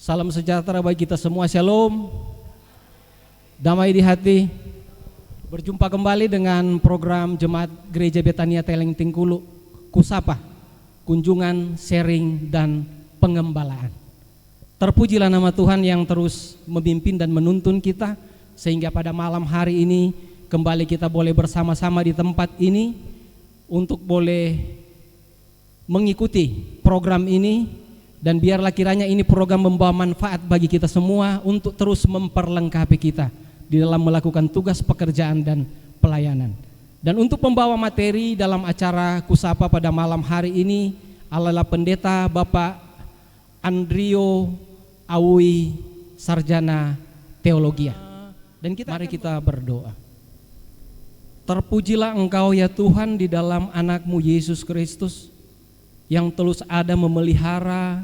Salam sejahtera bagi kita semua, shalom. Damai di hati. Berjumpa kembali dengan program Jemaat Gereja Betania Teleng Tingkulu, Kusapa, kunjungan, sharing, dan pengembalaan. Terpujilah nama Tuhan yang terus memimpin dan menuntun kita, sehingga pada malam hari ini kembali kita boleh bersama-sama di tempat ini untuk boleh mengikuti program ini. Dan biarlah kiranya ini program membawa manfaat bagi kita semua untuk terus memperlengkapi kita di dalam melakukan tugas pekerjaan dan pelayanan. Dan untuk pembawa materi dalam acara Kusapa pada malam hari ini adalah Pendeta Bapak Andrio Awi, Sarjana Teologia. Dan mari kita berdoa. Terpujilah Engkau ya Tuhan di dalam anak-Mu Yesus Kristus, yang terus ada memelihara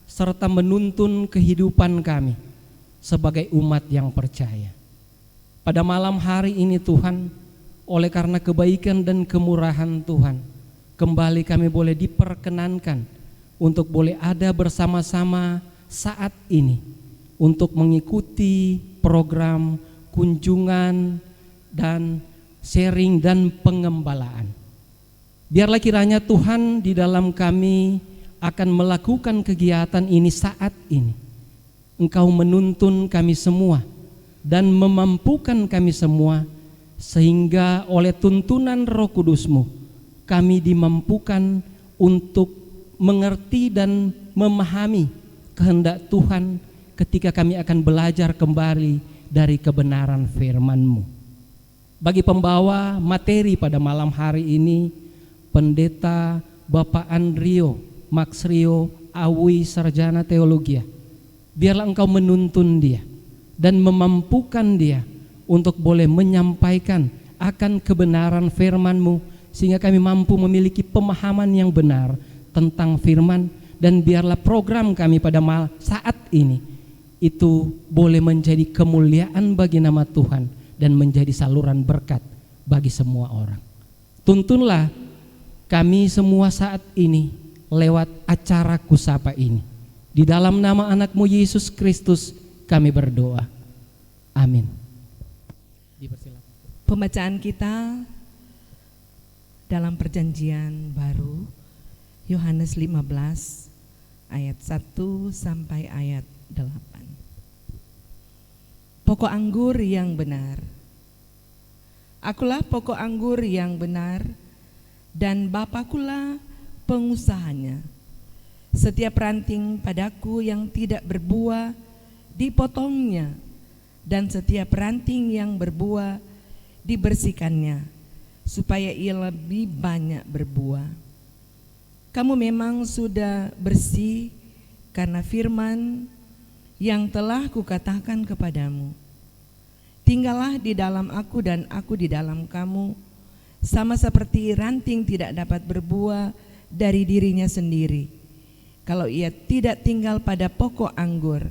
serta menuntun kehidupan kami sebagai umat yang percaya. Pada malam hari ini Tuhan, oleh karena kebaikan dan kemurahan Tuhan, kembali kami boleh diperkenankan untuk boleh ada bersama-sama saat ini untuk mengikuti program kunjungan dan sharing dan pengembalaan. Biarlah kiranya Tuhan di dalam kami akan melakukan kegiatan ini saat ini. Engkau menuntun kami semua dan memampukan kami semua, sehingga oleh tuntunan Roh Kudus-Mu kami dimampukan untuk mengerti dan memahami kehendak Tuhan ketika kami akan belajar kembali dari kebenaran firman-Mu. Bagi pembawa materi pada malam hari ini, Pendeta Bapak Andrio Maxrio Awi, Sarjana Teologia, biarlah Engkau menuntun dia dan memampukan dia untuk boleh menyampaikan akan kebenaran firman-Mu, sehingga kami mampu memiliki pemahaman yang benar tentang firman. Dan biarlah program kami pada saat ini itu boleh menjadi kemuliaan bagi nama Tuhan dan menjadi saluran berkat bagi semua orang. Tuntunlah kami semua saat ini lewat acara Kusapa ini. Di dalam nama anak-Mu Yesus Kristus kami berdoa. Amin. Dipersilakan. Pembacaan kita dalam perjanjian baru, Yohanes 15 ayat 1 sampai ayat 8. Pokok anggur yang benar. Akulah pokok anggur yang benar, dan Bapakulah pengusahanya. Setiap ranting padaku yang tidak berbuah dipotongnya, dan setiap ranting yang berbuah dibersihkannya, supaya ia lebih banyak berbuah. Kamu memang sudah bersih karena firman yang telah kukatakan kepadamu. Tinggallah di dalam aku dan aku di dalam kamu, sama seperti ranting tidak dapat berbuah dari dirinya sendiri kalau ia tidak tinggal pada pokok anggur,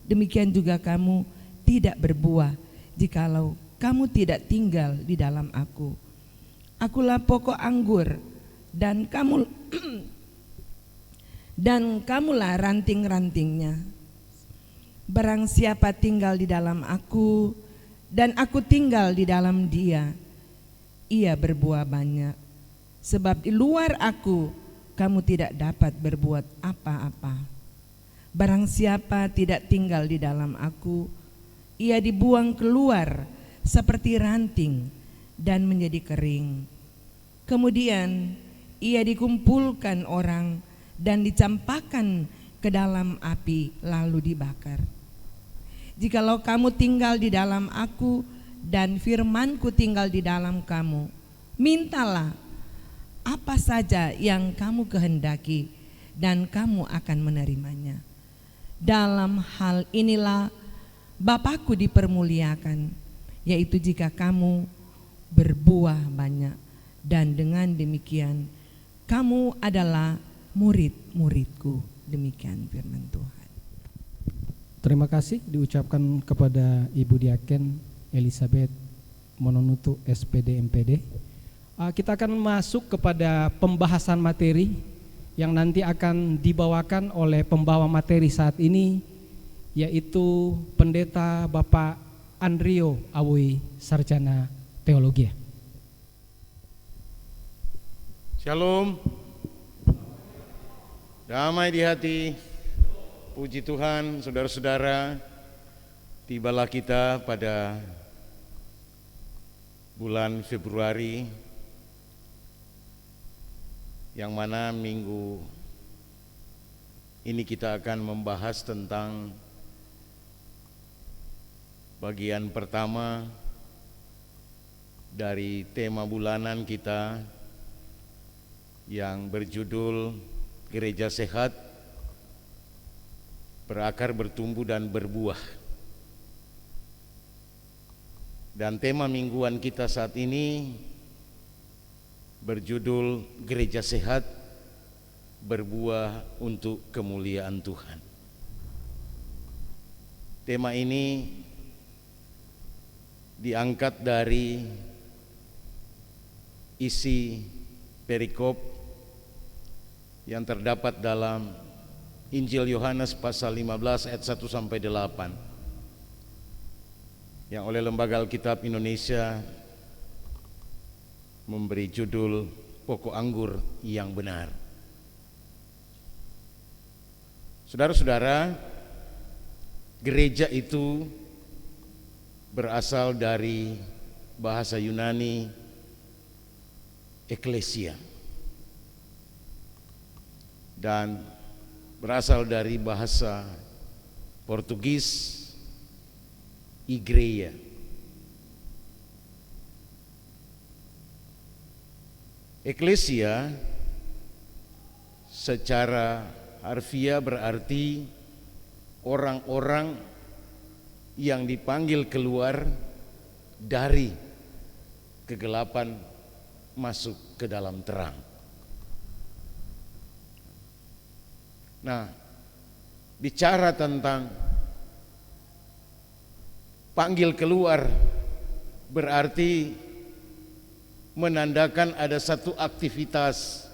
demikian juga kamu tidak berbuah jikalau kamu tidak tinggal di dalam aku. Akulah pokok anggur dan kamu dan kamulah ranting-rantingnya. Barang siapa tinggal di dalam aku dan aku tinggal di dalam dia, ia berbuah banyak, sebab di luar aku kamu tidak dapat berbuat apa-apa. Barang siapa tidak tinggal di dalam aku, ia dibuang keluar seperti ranting dan menjadi kering. Kemudian ia dikumpulkan orang dan dicampakkan ke dalam api lalu dibakar. Jikalau kamu tinggal di dalam aku dan firman-Ku tinggal di dalam kamu, mintalah apa saja yang kamu kehendaki dan kamu akan menerimanya. Dalam hal inilah Bapa-Ku dipermuliakan, yaitu jika kamu berbuah banyak, dan dengan demikian kamu adalah murid-murid-Ku. Demikian firman Tuhan. Terima kasih diucapkan kepada Ibu Diaken Elizabeth Mononutu SPD MPD. Kita akan masuk kepada pembahasan materi yang nanti akan dibawakan oleh pembawa materi saat ini, yaitu Pendeta Bapak Andrio Awi, Sarjana Teologi. Shalom, damai di hati, puji Tuhan. Saudara-saudara, tibalah kita pada bulan Februari, yang mana minggu ini kita akan membahas tentang bagian pertama dari tema bulanan kita yang berjudul Gereja Sehat, Berakar, Bertumbuh, dan Berbuah. Dan tema mingguan kita saat ini berjudul Gereja Sehat, Berbuah untuk Kemuliaan Tuhan. Tema ini diangkat dari isi perikop yang terdapat dalam Injil Yohanes pasal 15 ayat 1 sampai 8 yang oleh Lembaga Alkitab Indonesia memberi judul Pokok Anggur yang Benar. Saudara-saudara, gereja itu berasal dari bahasa Yunani eklesia dan berasal dari bahasa Portugis igreja. Eklesia secara harfiah berarti orang-orang yang dipanggil keluar dari kegelapan masuk ke dalam terang. Nah, bicara tentang panggil keluar berarti menandakan ada satu aktivitas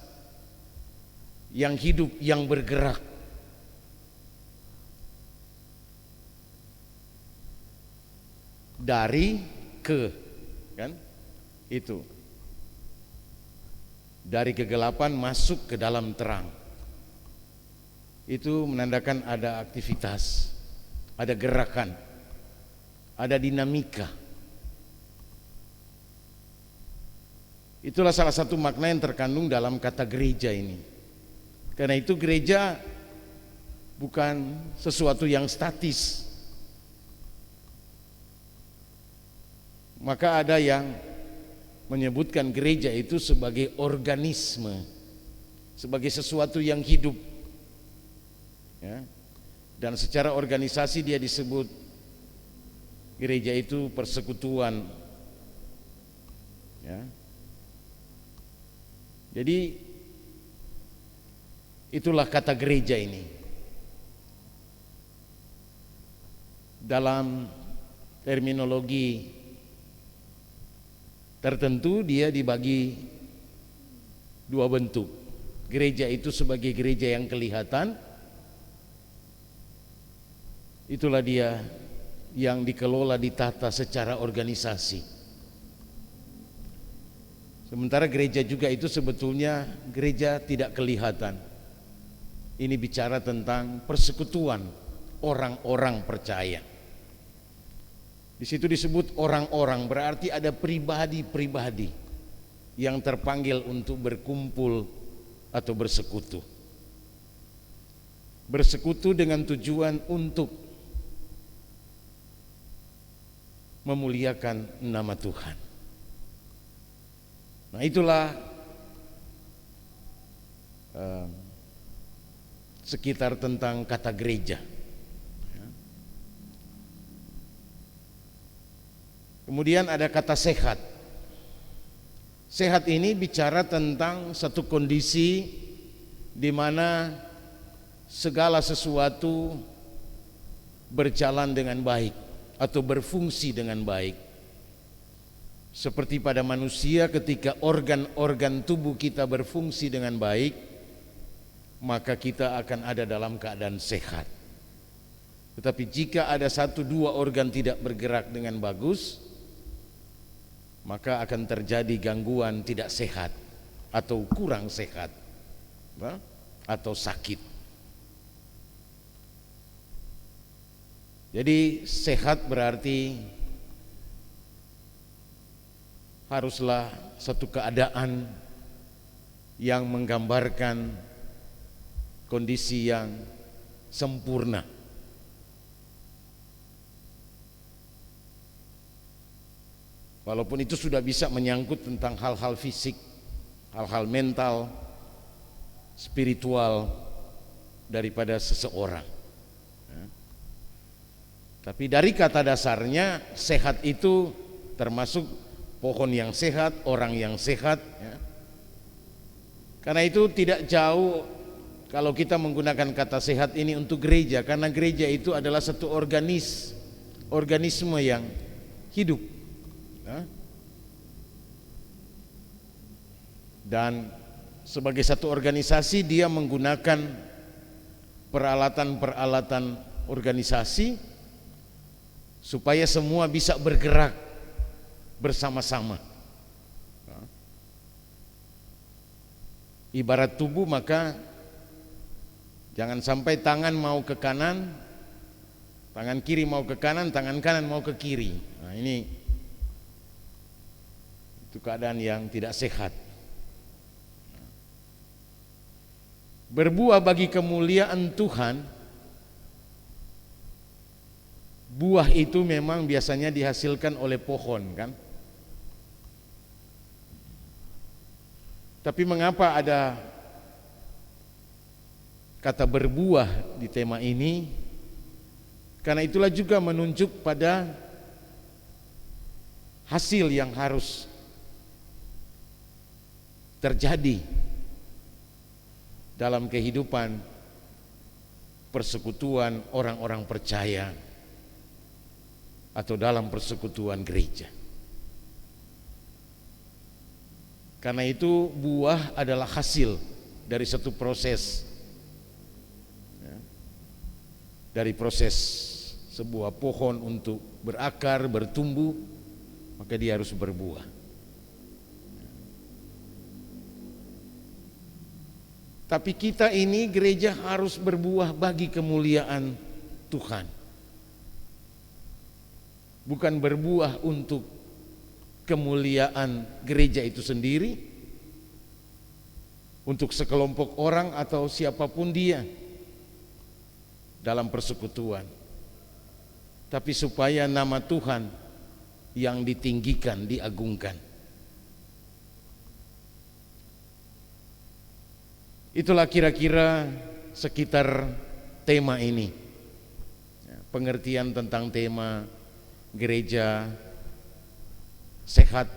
yang hidup, yang bergerak. Dari ke, kan? Itu. Dari kegelapan masuk ke dalam terang. Itu menandakan ada aktivitas, ada gerakan, ada dinamika. Itulah salah satu makna yang terkandung dalam kata gereja ini. Karena itu gereja bukan sesuatu yang statis. Maka ada yang menyebutkan gereja itu sebagai organisme, sebagai sesuatu yang hidup, ya. Dan secara organisasi dia disebut gereja itu persekutuan, ya. Jadi itulah kata gereja ini. Dalam terminologi tertentu dia dibagi dua bentuk. Gereja itu sebagai gereja yang kelihatan, itulah dia yang dikelola, ditata secara organisasi. Sementara gereja juga itu sebetulnya gereja tidak kelihatan. Ini bicara tentang persekutuan orang-orang percaya. Di situ disebut orang-orang, berarti ada pribadi-pribadi yang terpanggil untuk berkumpul atau bersekutu. Bersekutu dengan tujuan untuk memuliakan nama Tuhan. Nah, itulah sekitar tentang kata gereja. Kemudian ada kata sehat. Sehat ini bicara tentang satu kondisi di mana segala sesuatu berjalan dengan baik atau berfungsi dengan baik. Seperti pada manusia, ketika organ-organ tubuh kita berfungsi dengan baik, maka kita akan ada dalam keadaan sehat. Tetapi jika ada satu dua organ tidak bergerak dengan bagus, maka akan terjadi gangguan tidak sehat atau kurang sehat, atau sakit. Jadi sehat berarti haruslah satu keadaan yang menggambarkan kondisi yang sempurna. Walaupun itu sudah bisa menyangkut tentang hal-hal fisik, hal-hal mental, spiritual daripada seseorang. Tapi dari kata dasarnya sehat itu termasuk pohon yang sehat, orang yang sehat. Karena itu tidak jauh kalau kita menggunakan kata sehat ini untuk gereja, karena gereja itu adalah satu organisme yang hidup. Dan sebagai satu organisasi dia menggunakan peralatan-peralatan organisasi supaya semua bisa bergerak bersama-sama. Ibarat tubuh, maka jangan sampai tangan mau ke kanan, tangan kiri mau ke kanan, tangan kanan mau ke kiri. Nah, itu keadaan yang tidak sehat. Berbuah bagi kemuliaan Tuhan, buah itu memang biasanya dihasilkan oleh pohon, kan? Tapi mengapa ada kata berbuah di tema ini? Karena itulah juga menunjuk pada hasil yang harus terjadi dalam kehidupan persekutuan orang-orang percaya atau dalam persekutuan gereja. Karena itu buah adalah hasil dari satu proses, dari proses sebuah pohon untuk berakar, bertumbuh, maka dia harus berbuah. Tapi kita ini gereja harus berbuah bagi kemuliaan Tuhan, bukan berbuah untuk kemuliaan gereja itu sendiri, untuk sekelompok orang atau siapapun dia dalam persekutuan, tapi supaya nama Tuhan yang ditinggikan, diagungkan. Itulah kira-kira sekitar tema ini, pengertian tentang tema gereja sehat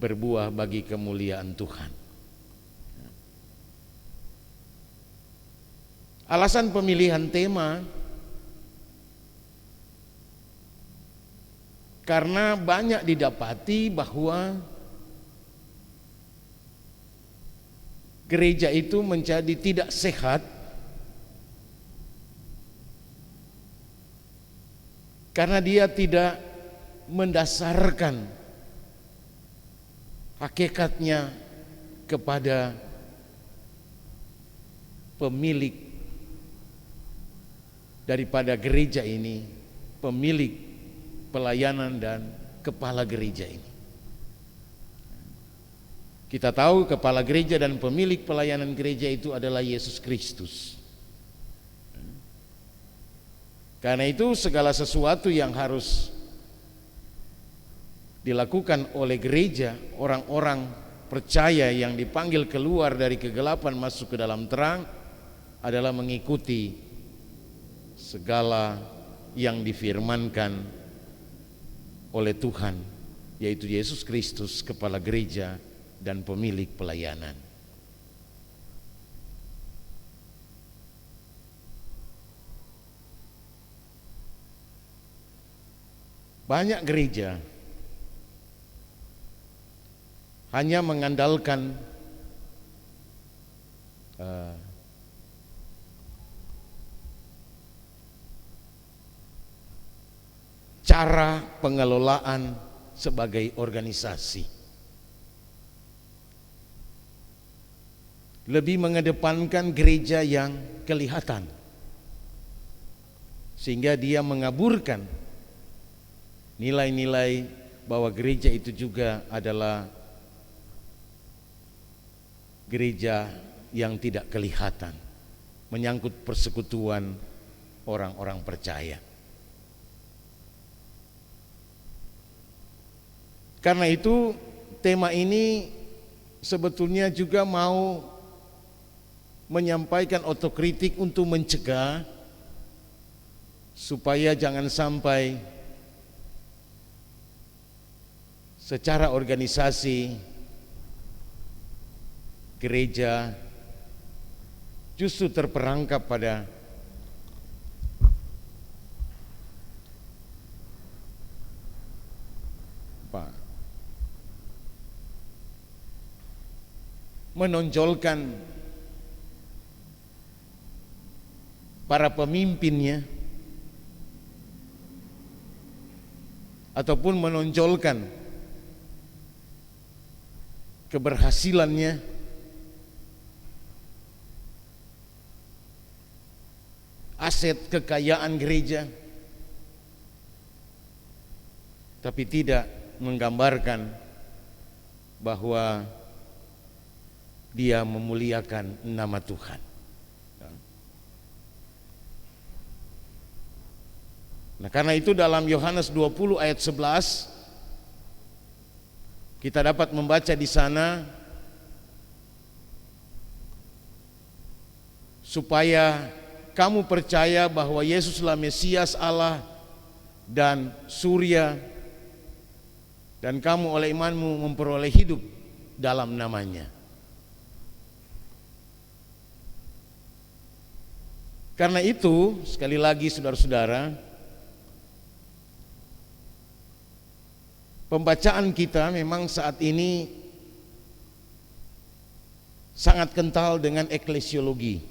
berbuah bagi kemuliaan Tuhan. Alasan pemilihan tema karena banyak didapati bahwa gereja itu menjadi tidak sehat karena dia tidak mendasarkan hakikatnya kepada pemilik daripada gereja ini, pemilik pelayanan dan kepala gereja ini. Kita tahu kepala gereja dan pemilik pelayanan gereja itu adalah Yesus Kristus. Karena itu segala sesuatu yang harus dilakukan oleh gereja, orang-orang percaya yang dipanggil keluar dari kegelapan masuk ke dalam terang, adalah mengikuti segala yang difirmankan oleh Tuhan, yaitu Yesus Kristus, kepala gereja dan pemilik pelayanan. Banyak gereja hanya mengandalkan cara pengelolaan sebagai organisasi. Lebih mengedepankan gereja yang kelihatan, sehingga dia mengaburkan nilai-nilai bahwa gereja itu juga adalah gereja yang tidak kelihatan, menyangkut persekutuan orang-orang percaya. Karena itu tema ini sebetulnya juga mau menyampaikan otokritik untuk mencegah supaya jangan sampai secara organisasi gereja justru terperangkap pada menonjolkan para pemimpinnya ataupun menonjolkan keberhasilannya, aset kekayaan gereja, tapi tidak menggambarkan bahwa dia memuliakan nama Tuhan. Nah, karena itu dalam Yohanes 20 ayat 11 kita dapat membaca di sana, supaya kamu percaya bahwa Yesuslah Mesias Allah dan Surya, dan kamu oleh imanmu memperoleh hidup dalam namanya. Karena itu, sekali lagi saudara-saudara, pembacaan kita memang saat ini sangat kental dengan eklesiologi.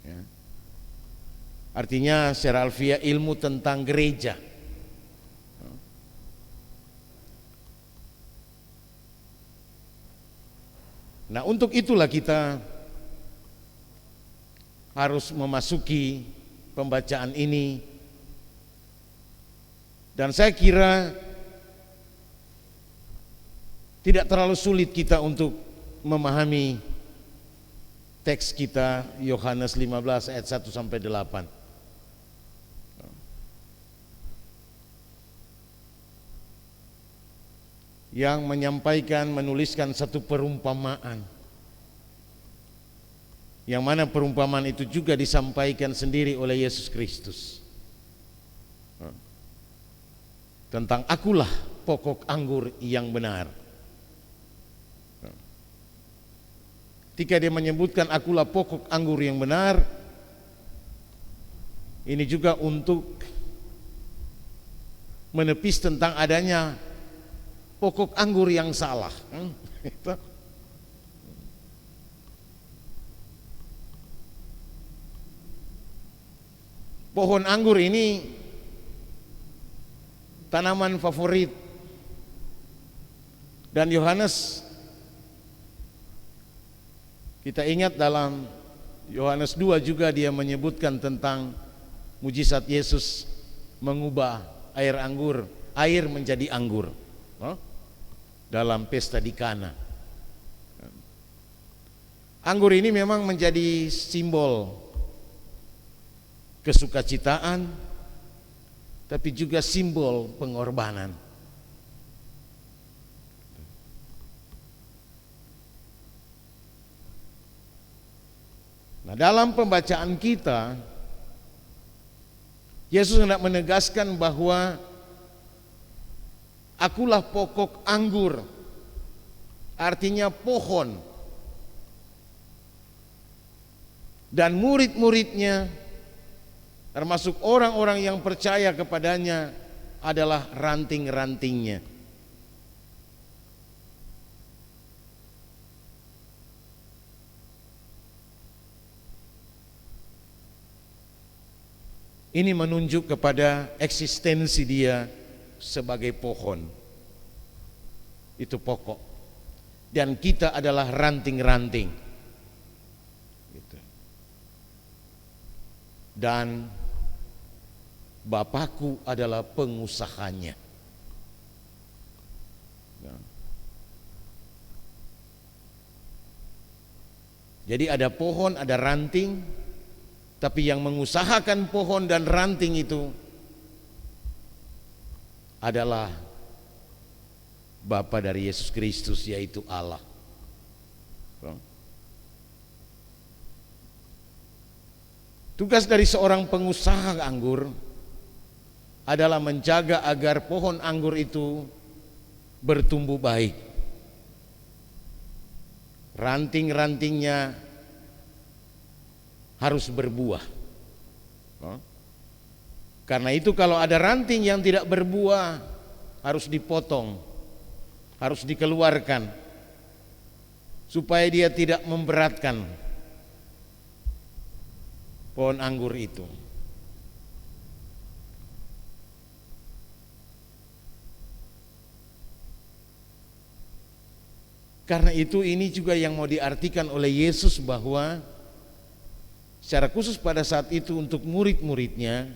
Ya. Artinya secara alfiah ilmu tentang gereja. Nah, untuk itulah kita harus memasuki pembacaan ini, dan saya kira tidak terlalu sulit kita untuk memahami teks kita Yohanes 15 ayat 1 sampai 8. Yang menyampaikan, menuliskan satu perumpamaan, yang mana perumpamaan itu juga disampaikan sendiri oleh Yesus Kristus, tentang akulah pokok anggur yang benar. Ketika dia menyebutkan akulah pokok anggur yang benar, ini juga untuk menepis tentang adanya pokok anggur yang salah. Pohon anggur ini tanaman favorit, dan Yohanes, kita ingat dalam Yohanes 2 juga dia menyebutkan tentang mujizat Yesus mengubah air menjadi anggur dalam pesta di Kana. Anggur ini memang menjadi simbol kesukacitaan, tapi juga simbol pengorbanan. Nah, dalam pembacaan kita, Yesus hendak menegaskan bahwa akulah pokok anggur, artinya pohon, dan murid-muridnya, termasuk orang-orang yang percaya kepadanya, adalah ranting-rantingnya. Ini menunjuk kepada eksistensi dia sebagai pohon. Itu pokok. Dan kita adalah ranting-ranting. Gitu. Dan Bapakku adalah pengusahanya. Nah. Jadi ada pohon, ada ranting, tapi yang mengusahakan pohon dan ranting itu adalah Bapa dari Yesus Kristus, yaitu Allah. Tugas dari seorang pengusaha anggur adalah menjaga agar pohon anggur itu bertumbuh baik. Ranting-rantingnya harus berbuah. Karena itu kalau ada ranting yang tidak berbuah, harus dipotong, harus dikeluarkan, supaya dia tidak memberatkan pohon anggur itu. Karena itu ini juga yang mau diartikan oleh Yesus, bahwa secara khusus pada saat itu untuk murid-muridnya,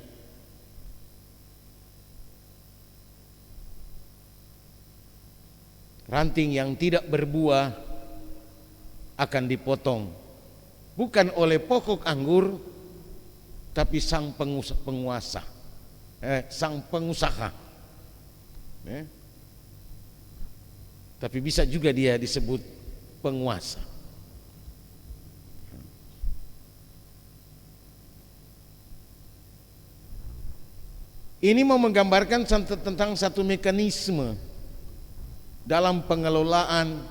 ranting yang tidak berbuah akan dipotong, bukan oleh pokok anggur, tapi sang sang pengusaha. Tapi bisa juga dia disebut penguasa. Ini mau menggambarkan tentang satu mekanisme dalam pengelolaan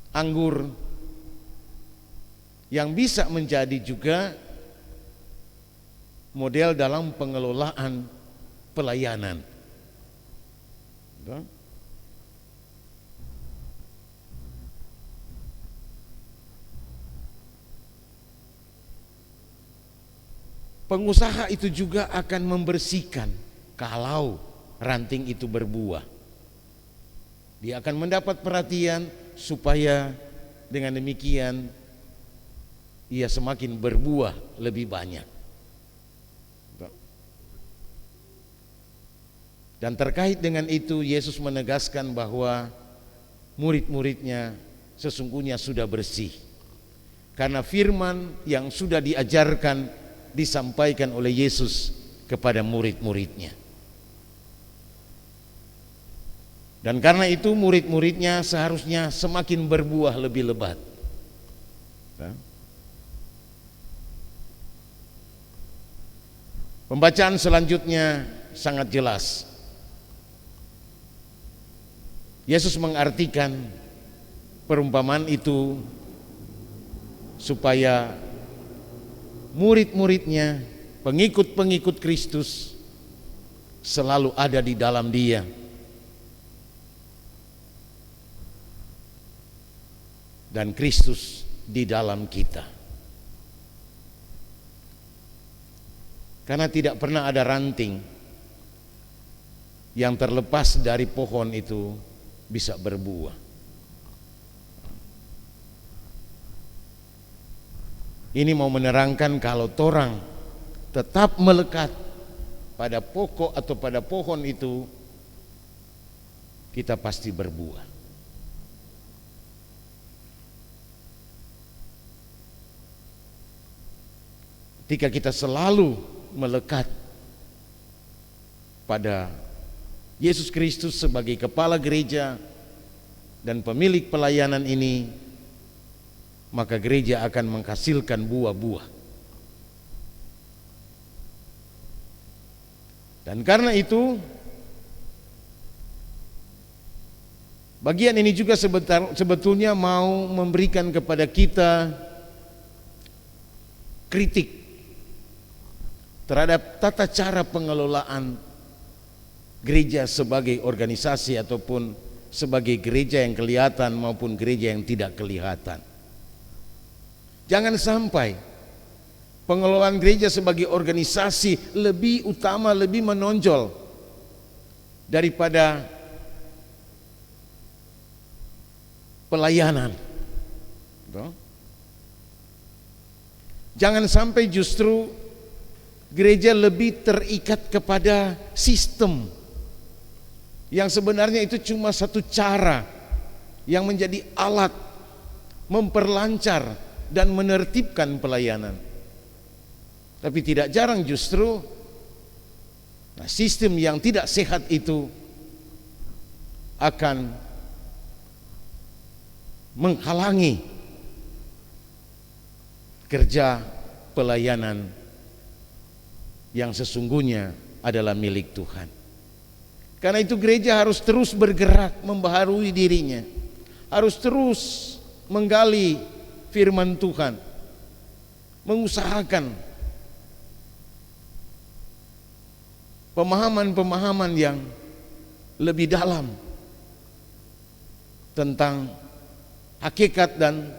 anggur yang bisa menjadi juga model dalam pengelolaan pelayanan. Pengusaha itu juga akan membersihkan kalau ranting itu berbuah. Dia akan mendapat perhatian supaya dengan demikian ia semakin berbuah lebih banyak. Dan terkait dengan itu Yesus menegaskan bahwa murid-muridnya sesungguhnya sudah bersih, karena firman yang sudah diajarkan disampaikan oleh Yesus kepada murid-muridnya. Dan karena itu murid-muridnya seharusnya semakin berbuah lebih lebat. Pembacaan selanjutnya sangat jelas. Yesus mengartikan perumpamaan itu supaya murid-muridnya, pengikut-pengikut Kristus selalu ada di dalam Dia. Dan Kristus di dalam kita. Karena tidak pernah ada ranting yang terlepas dari pohon itu bisa berbuah. Ini mau menerangkan kalau torang tetap melekat pada pokok atau pada pohon itu, kita pasti berbuah. Ketika kita selalu melekat pada Yesus Kristus sebagai kepala gereja dan pemilik pelayanan ini, maka gereja akan menghasilkan buah-buah. Dan karena itu bagian ini juga sebetulnya mau memberikan kepada kita kritik terhadap tata cara pengelolaan gereja sebagai organisasi ataupun sebagai gereja yang kelihatan maupun gereja yang tidak kelihatan. Jangan sampai pengelolaan gereja sebagai organisasi lebih utama, lebih menonjol daripada pelayanan. Jangan sampai justru gereja lebih terikat kepada sistem yang sebenarnya itu cuma satu cara yang menjadi alat memperlancar dan menertibkan pelayanan. Tapi tidak jarang justru sistem yang tidak sehat itu akan menghalangi kerja pelayanan yang sesungguhnya adalah milik Tuhan. Karena itu gereja harus terus bergerak membaharui dirinya, harus terus menggali firman Tuhan, mengusahakan pemahaman-pemahaman yang lebih dalam tentang hakikat dan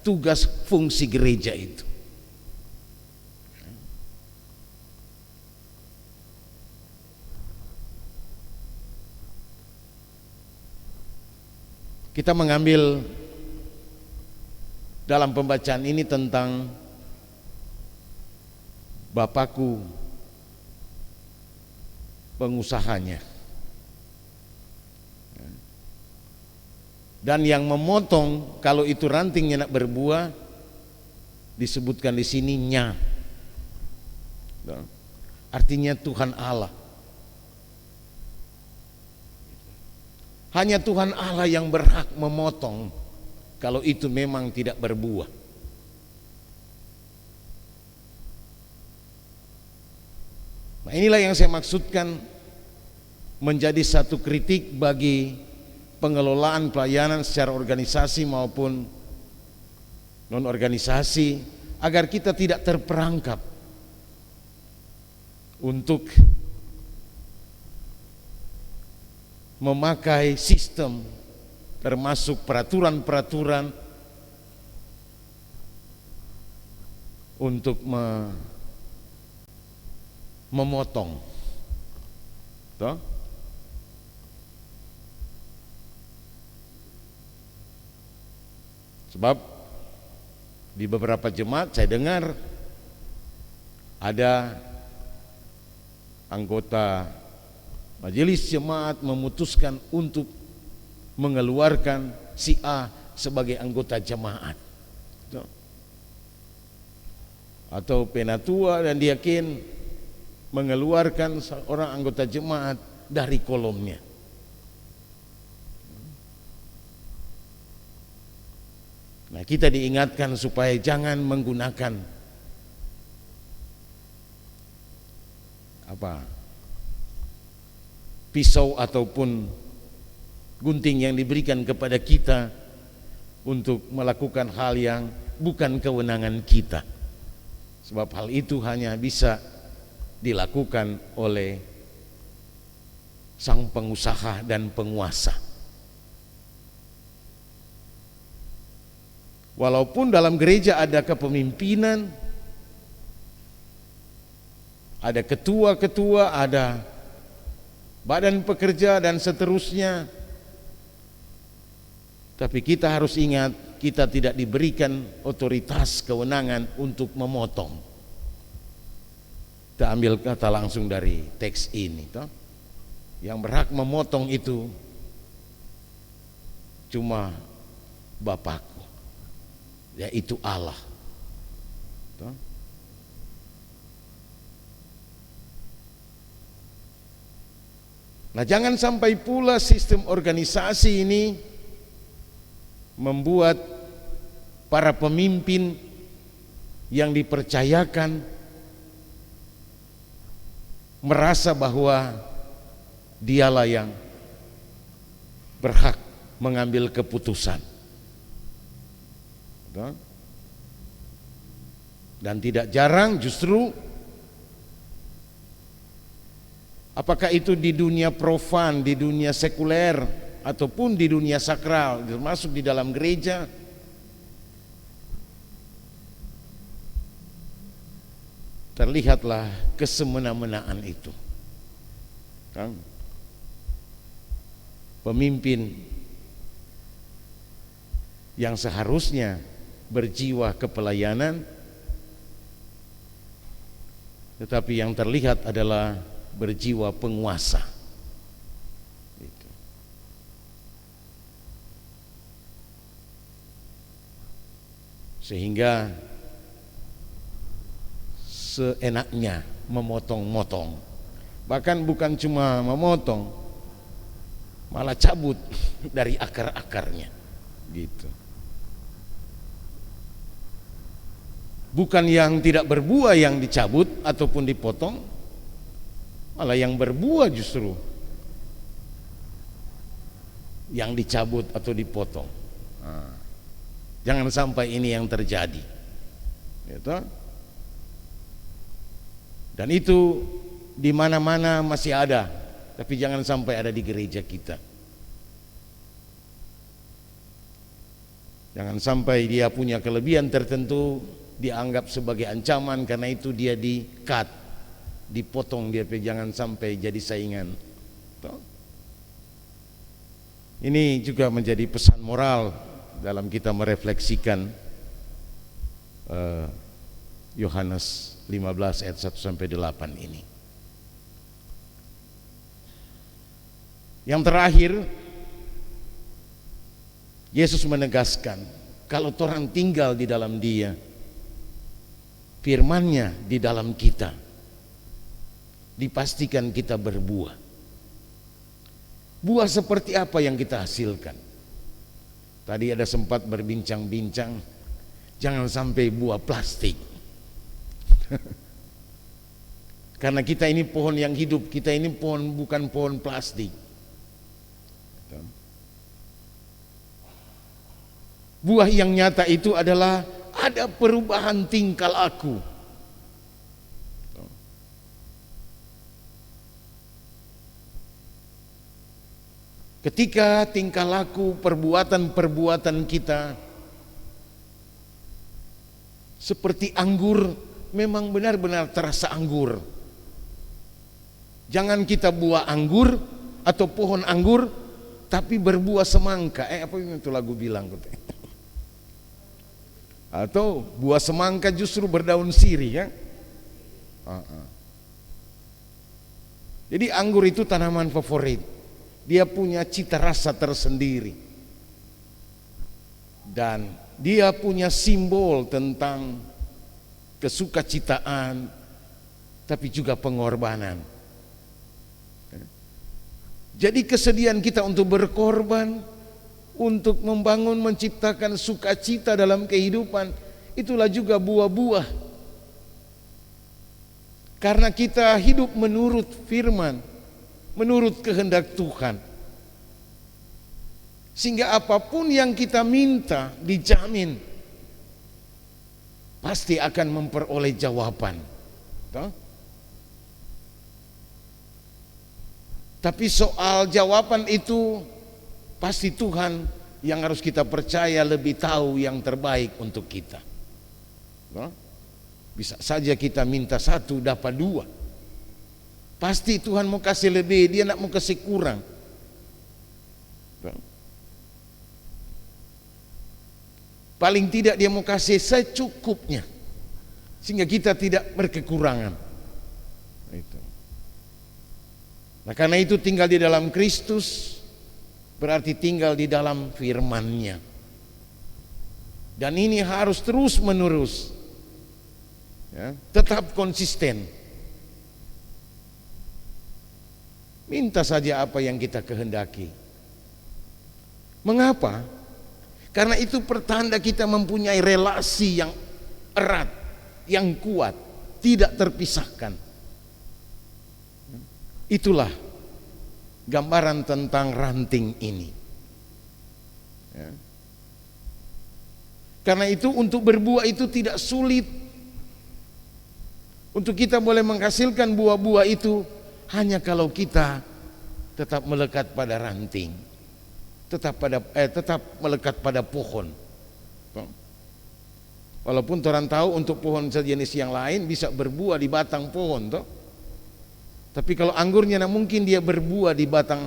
tugas fungsi gereja itu. Kita mengambil dalam pembacaan ini tentang Bapakku pengusahanya. Dan yang memotong, kalau itu rantingnya nak berbuah, disebutkan di sini nya. Artinya Tuhan Allah. Hanya Tuhan Allah yang berhak memotong kalau itu memang tidak berbuah. Nah, inilah yang saya maksudkan menjadi satu kritik bagi pengelolaan pelayanan secara organisasi maupun non-organisasi, agar kita tidak terperangkap untuk memakai sistem termasuk peraturan-peraturan untuk memotong. Toh? Sebab di beberapa jemaat saya dengar ada anggota majelis jemaat memutuskan untuk mengeluarkan si A sebagai anggota jemaat, atau penatua dan diakin mengeluarkan seorang anggota jemaat dari kolomnya. Nah, kita diingatkan supaya jangan menggunakan pisau ataupun gunting yang diberikan kepada kita untuk melakukan hal yang bukan kewenangan kita. Sebab hal itu hanya bisa dilakukan oleh sang pengusaha dan penguasa. Walaupun dalam gereja ada kepemimpinan, ada ketua-ketua, ada badan pekerja dan seterusnya, tapi kita harus ingat kita tidak diberikan otoritas kewenangan untuk memotong. Kita ambil kata langsung dari teks ini, toh. Yang berhak memotong itu cuma Bapakku, yaitu Allah, toh. Nah, jangan sampai pula sistem organisasi ini membuat para pemimpin yang dipercayakan merasa bahwa dialah yang berhak mengambil keputusan. Dan tidak jarang justru, apakah itu di dunia profan, di dunia sekuler, ataupun di dunia sakral, termasuk di dalam gereja, terlihatlah kesemena-menaan itu. Kan? Pemimpin yang seharusnya berjiwa kepelayanan, tetapi yang terlihat adalah berjiwa penguasa. Gitu. Sehingga seenaknya memotong-motong. Bahkan bukan cuma memotong, malah cabut dari akar-akarnya. Gitu. Bukan yang tidak berbuah yang dicabut ataupun dipotong, malah yang berbuah justru yang dicabut atau dipotong. Nah, jangan sampai ini yang terjadi. Gitu. Dan itu di mana-mana masih ada, tapi jangan sampai ada di gereja kita. Jangan sampai dia punya kelebihan tertentu dianggap sebagai ancaman, karena itu dia di-cut, dipotong dia, jangan sampai jadi saingan. Ini juga menjadi pesan moral dalam kita merefleksikan Yohanes 15 ayat 1 sampai 8 ini. Yang terakhir, Yesus menegaskan, kalau orang tinggal di dalam Dia, firman-Nya di dalam kita, dipastikan kita berbuah. Buah seperti apa yang kita hasilkan? Tadi ada sempat berbincang-bincang, jangan sampai buah plastik. Karena kita ini pohon yang hidup, kita ini pohon, bukan pohon plastik. Buah yang nyata itu adalah ada perubahan tingkah laku. Ketika tingkah laku, perbuatan-perbuatan kita seperti anggur, memang benar-benar terasa anggur. Jangan kita buah anggur atau pohon anggur tapi berbuah semangka. Apa itu lagu bilang? Atau buah semangka justru berdaun sirih, ya. Jadi anggur itu tanaman favorit. Dia punya cita rasa tersendiri. Dan dia punya simbol tentang kesukacitaan, tapi juga pengorbanan. Jadi kesediaan kita untuk berkorban, untuk membangun, menciptakan sukacita dalam kehidupan, itulah juga buah-buah. Karena kita hidup menurut firman, menurut kehendak Tuhan. Sehingga apapun yang kita minta dijamin pasti akan memperoleh jawaban. Tapi soal jawaban itu pasti Tuhan yang harus kita percaya lebih tahu yang terbaik untuk kita. Bisa saja kita minta 1 dapat 2. Pasti Tuhan mau kasih lebih, Dia tidak mau kasih kurang. Paling tidak Dia mau kasih secukupnya, sehingga kita tidak berkekurangan. Itu. Nah, karena itu tinggal di dalam Kristus berarti tinggal di dalam firman-Nya. Dan ini harus terus menerus, ya, tetap konsisten. Minta saja apa yang kita kehendaki. Mengapa? Karena itu pertanda kita mempunyai relasi yang erat, yang kuat, tidak terpisahkan. Itulah gambaran tentang ranting ini. Ya. Karena itu untuk berbuah itu tidak sulit. Untuk kita boleh menghasilkan buah-buah itu hanya kalau kita tetap melekat pada ranting, tetap melekat pada pohon. Walaupun orang tahu untuk pohon sejenis yang lain bisa berbuah di batang pohon toh. Tapi kalau anggurnya tidak mungkin dia berbuah di batang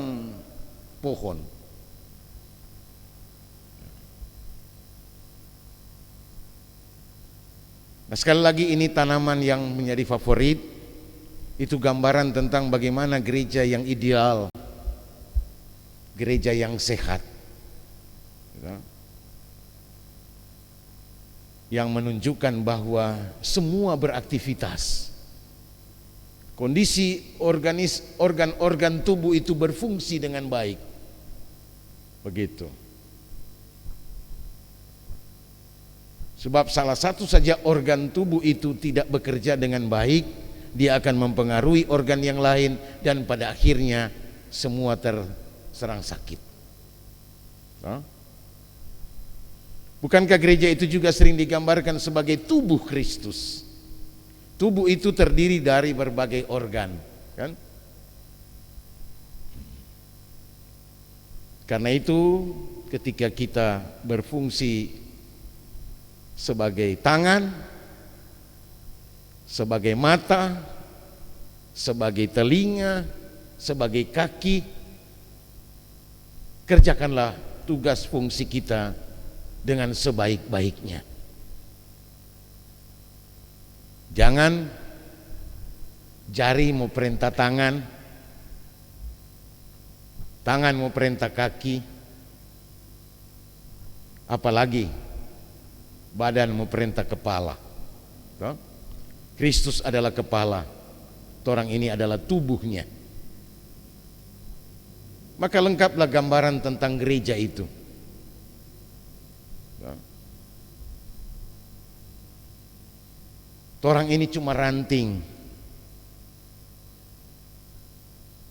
pohon. Nah, sekali lagi ini tanaman yang menjadi favorit. Itu gambaran tentang bagaimana gereja yang ideal, gereja yang sehat, yang menunjukkan bahwa semua beraktivitas, kondisi organ-organ tubuh itu berfungsi dengan baik. Begitu. Sebab salah satu saja organ tubuh itu tidak bekerja dengan baik, dia akan mempengaruhi organ yang lain dan pada akhirnya semua terserang sakit. Bukankah gereja itu juga sering digambarkan sebagai tubuh Kristus? Tubuh itu terdiri dari berbagai organ, kan? Karena itu ketika kita berfungsi sebagai tangan, sebagai mata, sebagai telinga, sebagai kaki, kerjakanlah tugas fungsi kita dengan sebaik-baiknya. Jangan jari mau perintah tangan, tangan mau perintah kaki, apalagi badan mau perintah kepala. Kristus adalah kepala, orang ini adalah tubuhnya. Maka lengkaplah gambaran tentang gereja itu. Orang ini cuma ranting,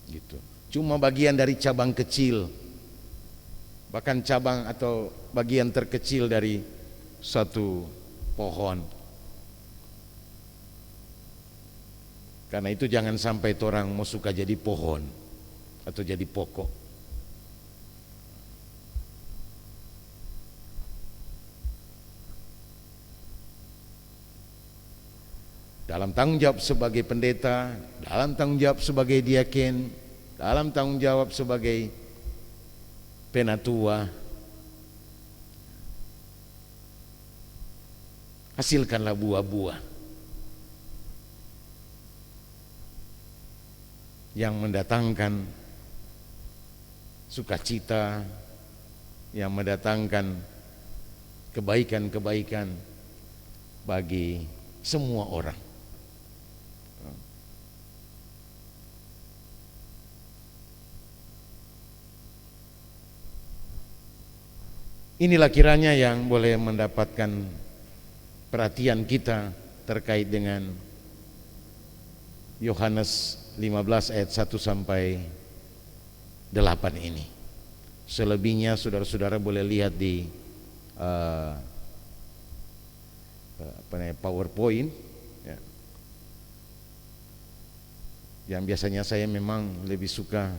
gitu. Cuma bagian dari cabang kecil, bahkan cabang atau bagian terkecil dari suatu pohon. Karena itu jangan sampai orang mau suka jadi pohon atau jadi pokok. Dalam tanggung jawab sebagai pendeta, dalam tanggung jawab sebagai diaken, dalam tanggung jawab sebagai penatua, hasilkanlah buah-buah yang mendatangkan sukacita, yang mendatangkan kebaikan-kebaikan bagi semua orang. Inilah kiranya yang boleh mendapatkan perhatian kita terkait dengan Yohanes 15 ayat 1 sampai 8 ini. Selebihnya saudara-saudara boleh lihat di PowerPoint ya. Yang biasanya saya memang lebih suka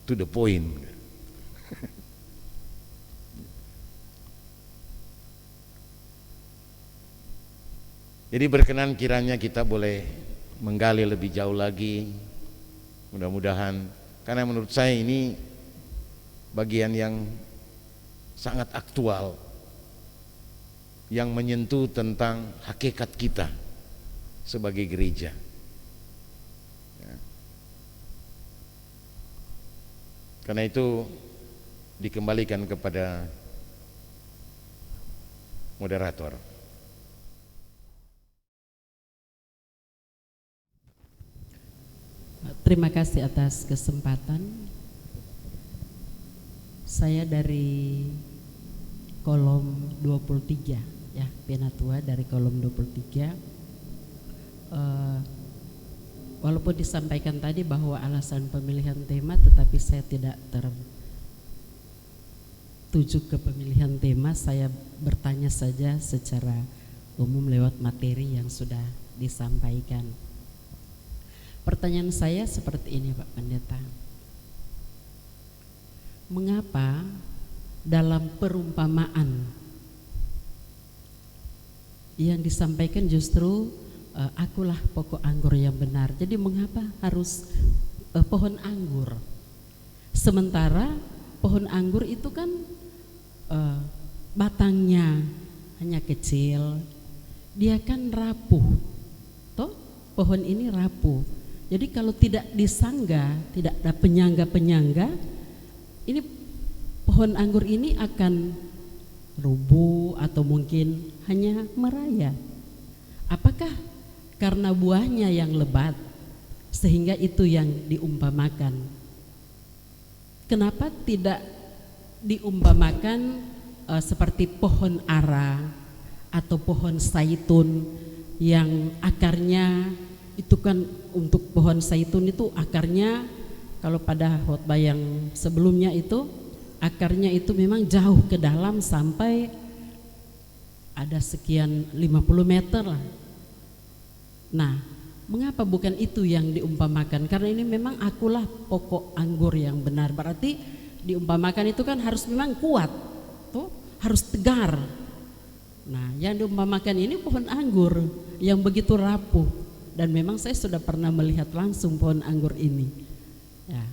to the point. Jadi berkenan kiranya kita boleh menggali lebih jauh lagi, mudah-mudahan, karena menurut saya ini bagian yang sangat aktual, yang menyentuh tentang hakikat kita sebagai gereja. Ya. Karena itu dikembalikan kepada moderator. Terima kasih atas kesempatan. Saya dari kolom 23 ya, penatua dari kolom 23. Walaupun disampaikan tadi bahwa alasan pemilihan tema, tetapi saya tidak tertuju ke pemilihan tema. Saya bertanya saja secara umum lewat materi yang sudah disampaikan. Pertanyaan saya seperti ini, Pak Pendeta. Mengapa dalam perumpamaan yang disampaikan justru akulah pokok anggur yang benar. Jadi mengapa harus pohon anggur? Sementara pohon anggur itu kan batangnya hanya kecil, dia kan rapuh, toh pohon ini rapuh. Jadi kalau tidak disangga, tidak ada penyangga-penyangga, ini pohon anggur ini akan rubuh atau mungkin hanya merayap. Apakah karena buahnya yang lebat sehingga itu yang diumpamakan? Kenapa tidak diumpamakan seperti pohon ara atau pohon zaitun yang akarnya itu kan, untuk pohon zaitun itu akarnya, kalau pada khotbah yang sebelumnya itu akarnya itu memang jauh ke dalam sampai ada sekian 50 meter lah. Nah, mengapa bukan itu yang diumpamakan? Karena ini memang akulah pokok anggur yang benar. Berarti diumpamakan itu kan harus memang kuat, tuh harus tegar. Nah, yang diumpamakan ini pohon anggur yang begitu rapuh. Dan memang saya sudah pernah melihat langsung pohon anggur ini. Ya,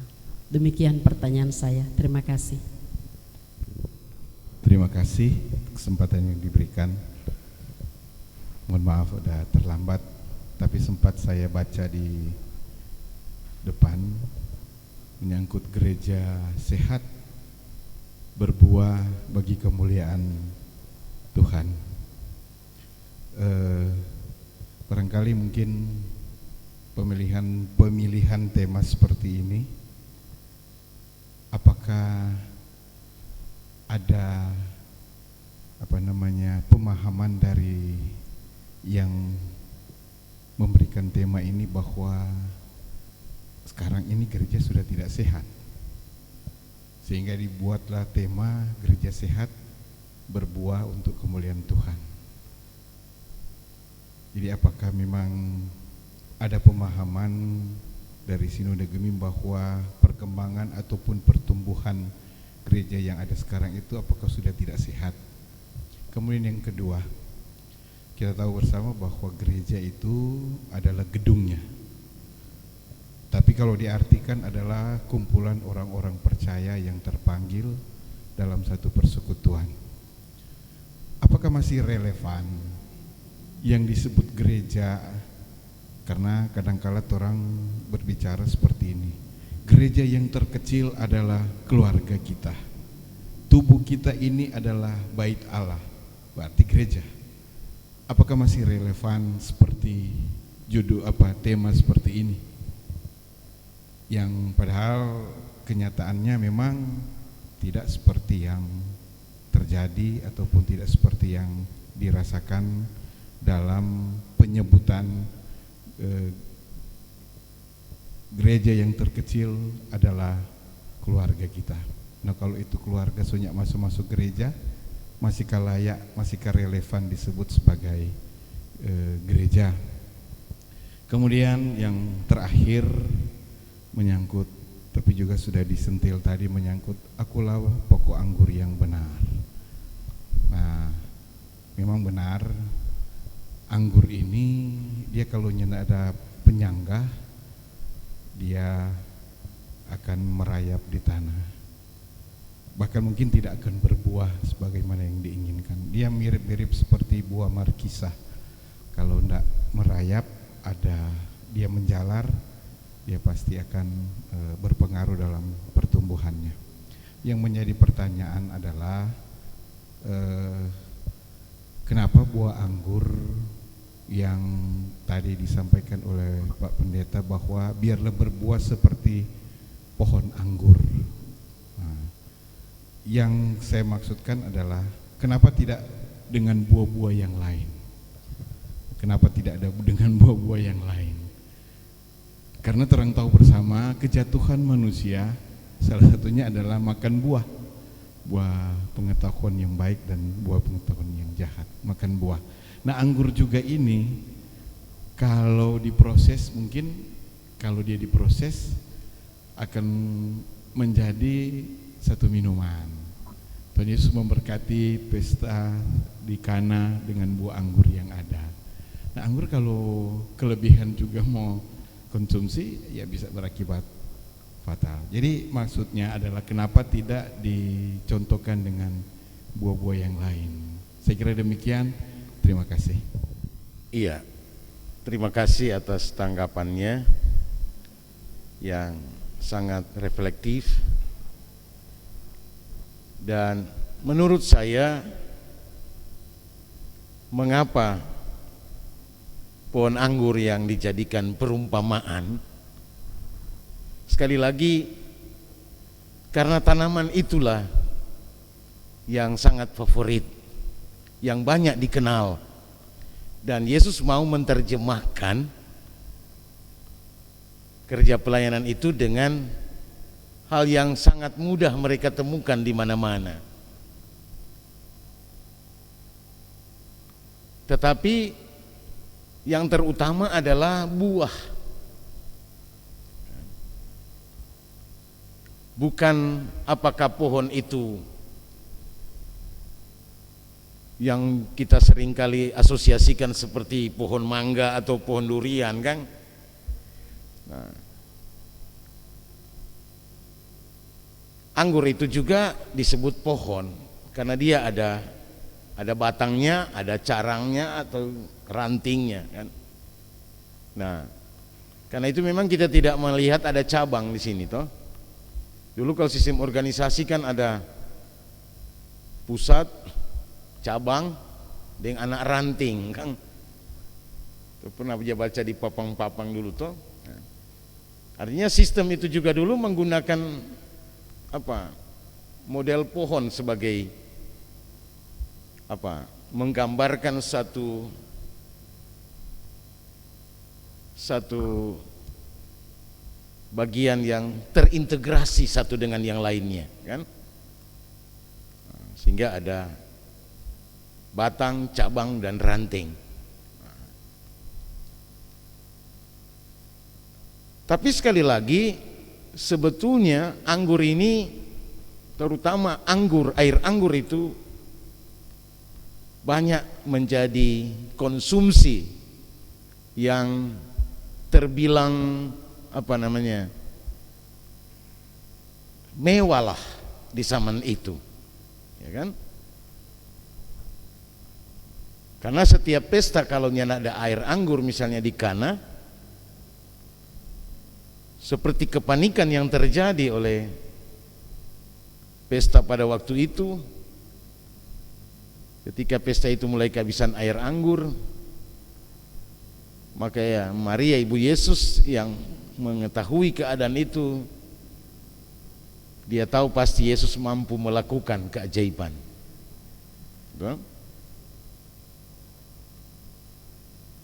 demikian pertanyaan saya. Terima kasih. Terima kasih kesempatan yang diberikan. Mohon maaf udah terlambat, tapi sempat saya baca di depan menyangkut gereja sehat berbuah bagi kemuliaan Tuhan. Barangkali mungkin pemilihan tema seperti ini, apakah ada pemahaman dari yang memberikan tema ini bahwa sekarang ini gereja sudah tidak sehat, sehingga dibuatlah tema gereja sehat berbuah untuk kemuliaan Tuhan. Jadi apakah memang ada pemahaman dari Sinode Gemim bahwa perkembangan ataupun pertumbuhan gereja yang ada sekarang itu apakah sudah tidak sehat? Kemudian yang kedua, kita tahu bersama bahwa gereja itu adalah gedungnya. Tapi kalau diartikan adalah kumpulan orang-orang percaya yang terpanggil dalam satu persekutuan. Apakah masih relevan yang disebut gereja? Karena kadangkala orang berbicara seperti ini, gereja yang terkecil adalah keluarga kita, tubuh kita ini adalah bait Allah, berarti gereja. Apakah masih relevan seperti tema seperti ini, yang padahal kenyataannya memang tidak seperti yang terjadi ataupun tidak seperti yang dirasakan dalam penyebutan gereja yang terkecil adalah keluarga kita. Nah, kalau itu keluarga sunyak masuk gereja, masihkah layak, masihkah relevan disebut sebagai gereja? Kemudian yang terakhir menyangkut, tapi juga sudah disentil tadi, menyangkut akulah pokok anggur yang benar. Nah, memang benar, anggur ini dia kalau ada penyangga, dia akan merayap di tanah, bahkan mungkin tidak akan berbuah sebagaimana yang diinginkan. Dia mirip-mirip seperti buah markisah, kalau tidak merayap, dia menjalar, dia pasti akan berpengaruh dalam pertumbuhannya. Yang menjadi pertanyaan adalah kenapa buah anggur yang tadi disampaikan oleh Pak Pendeta bahwa biarlah berbuah seperti pohon anggur. Nah, yang saya maksudkan adalah kenapa tidak dengan buah-buah yang lain? Kenapa tidak ada dengan buah-buah yang lain? Karena terang tahu bersama kejatuhan manusia salah satunya adalah makan buah pengetahuan yang baik dan buah pengetahuan yang jahat, makan buah. Nah, anggur juga ini kalau diproses, mungkin kalau dia diproses akan menjadi satu minuman. Tuhan Yesus memberkati pesta di Kana dengan buah anggur yang ada. Nah, anggur kalau kelebihan juga mau konsumsi ya bisa berakibat fatal. Jadi maksudnya adalah kenapa tidak dicontohkan dengan buah-buah yang lain. Saya kira demikian. Terima kasih. Iya, terima kasih atas tanggapannya yang sangat reflektif. Dan menurut saya, mengapa pohon anggur yang dijadikan perumpamaan? Sekali lagi, karena tanaman itulah yang sangat favorit, yang banyak dikenal, dan Yesus mau menerjemahkan kerja pelayanan itu dengan hal yang sangat mudah mereka temukan di mana-mana. Tetapi yang terutama adalah buah, bukan apakah pohon itu yang kita seringkali asosiasikan seperti pohon mangga atau pohon durian, kan? Nah, anggur itu juga disebut pohon karena dia ada batangnya, ada carangnya atau rantingnya, kan? Nah, karena itu memang kita tidak melihat ada cabang di sini, toh. Dulu kalau sistem organisasi kan ada pusat, cabang, dengan anak ranting, kan? Tuh, pernah baca di papang-papang dulu, toh. Nah, artinya sistem itu juga dulu menggunakan model pohon sebagai menggambarkan satu bagian yang terintegrasi satu dengan yang lainnya, kan? Sehingga ada batang, cabang, dan ranting. Tapi sekali lagi, sebetulnya anggur ini, terutama air anggur itu banyak menjadi konsumsi yang terbilang mewah lah di zaman itu, ya kan? Karena setiap pesta kalau ada air anggur misalnya di Kana, seperti kepanikan yang terjadi oleh pesta pada waktu itu, ketika pesta itu mulai kehabisan air anggur, maka ya Maria ibu Yesus yang mengetahui keadaan itu, dia tahu pasti Yesus mampu melakukan keajaiban.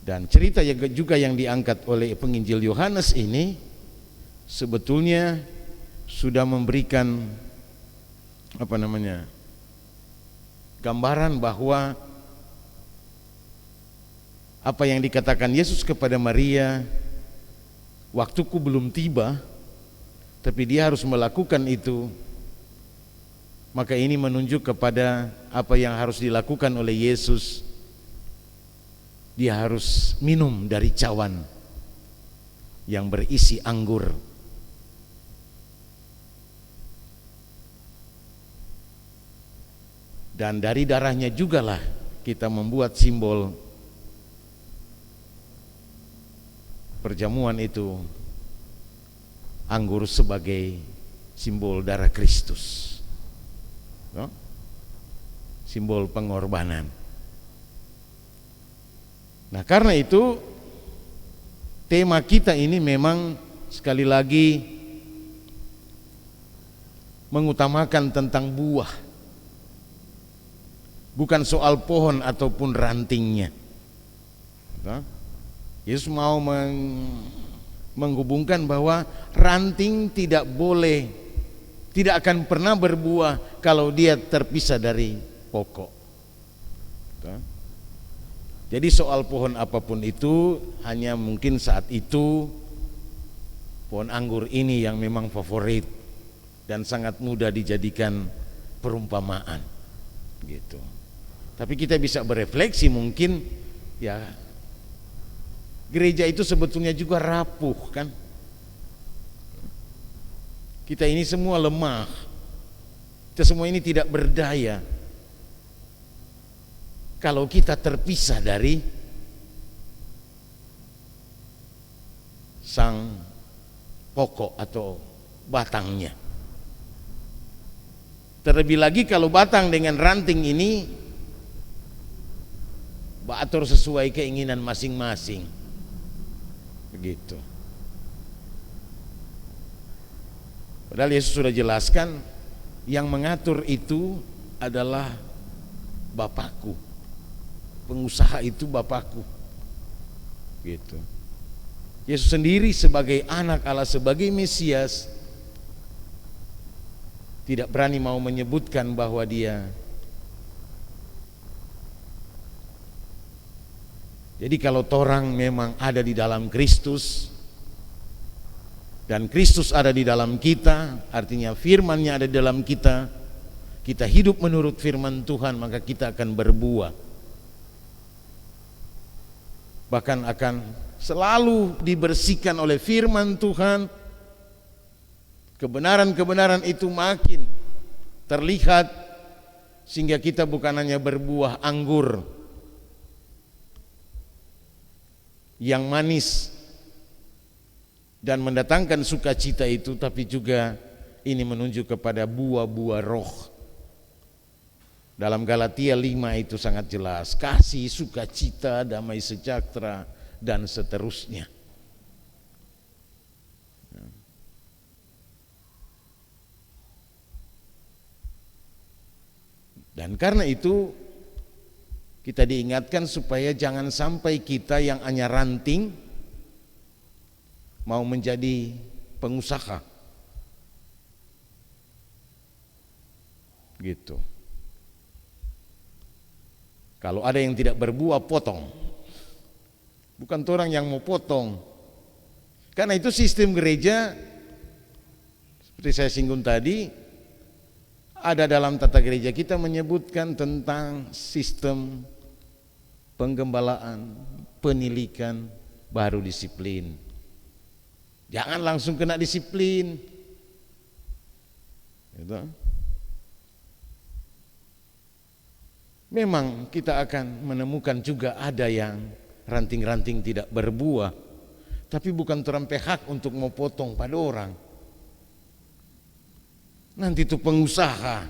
Dan cerita juga yang diangkat oleh penginjil Yohanes ini sebetulnya sudah memberikan gambaran bahwa apa yang dikatakan Yesus kepada Maria, waktuku belum tiba, tapi dia harus melakukan itu. Maka ini menunjuk kepada apa yang harus dilakukan oleh Yesus. Dia harus minum dari cawan yang berisi anggur. Dan dari darahnya jugalah kita membuat simbol perjamuan itu, anggur sebagai simbol darah Kristus, simbol pengorbanan. Nah, karena itu tema kita ini memang sekali lagi mengutamakan tentang buah, bukan soal pohon ataupun rantingnya. Yesus mau menghubungkan bahwa ranting tidak akan pernah berbuah kalau dia terpisah dari pokok. Jadi soal pohon apapun itu, hanya mungkin saat itu pohon anggur ini yang memang favorit dan sangat mudah dijadikan perumpamaan gitu. Tapi kita bisa berefleksi mungkin ya gereja itu sebetulnya juga rapuh kan. Kita ini semua lemah. Kita semua ini tidak berdaya. Kalau kita terpisah dari sang pokok atau batangnya. Terlebih lagi kalau batang dengan ranting ini atur sesuai keinginan masing-masing. Begitu. Padahal Yesus sudah jelaskan yang mengatur itu adalah Bapakku. Pengusaha itu Bapakku. Gitu. Yesus sendiri sebagai anak Allah, sebagai Mesias, tidak berani mau menyebutkan bahwa dia. Jadi kalau torang memang ada di dalam Kristus dan Kristus ada di dalam kita, artinya firman-Nya ada di dalam kita, kita hidup menurut firman Tuhan, maka kita akan berbuah. Bahkan akan selalu dibersihkan oleh firman Tuhan. Kebenaran-kebenaran itu makin terlihat sehingga kita bukan hanya berbuah anggur yang manis dan mendatangkan sukacita itu, tapi juga ini menunjuk kepada buah-buah roh. Dalam Galatia 5 itu sangat jelas, kasih, sukacita, damai sejahtera, dan seterusnya. Dan karena itu kita diingatkan supaya jangan sampai kita yang hanya ranting mau menjadi pengusaha. Gitu. Kalau ada yang tidak berbuah, potong. Bukan orang yang mau potong. Karena itu sistem gereja, seperti saya singgung tadi, ada dalam tata gereja kita menyebutkan tentang sistem penggembalaan, penilikan, baru disiplin. Jangan langsung kena disiplin. Gitu. Memang kita akan menemukan juga ada yang ranting-ranting tidak berbuah, tapi bukan terampai hak untuk mau potong pada orang. Nanti itu pengusaha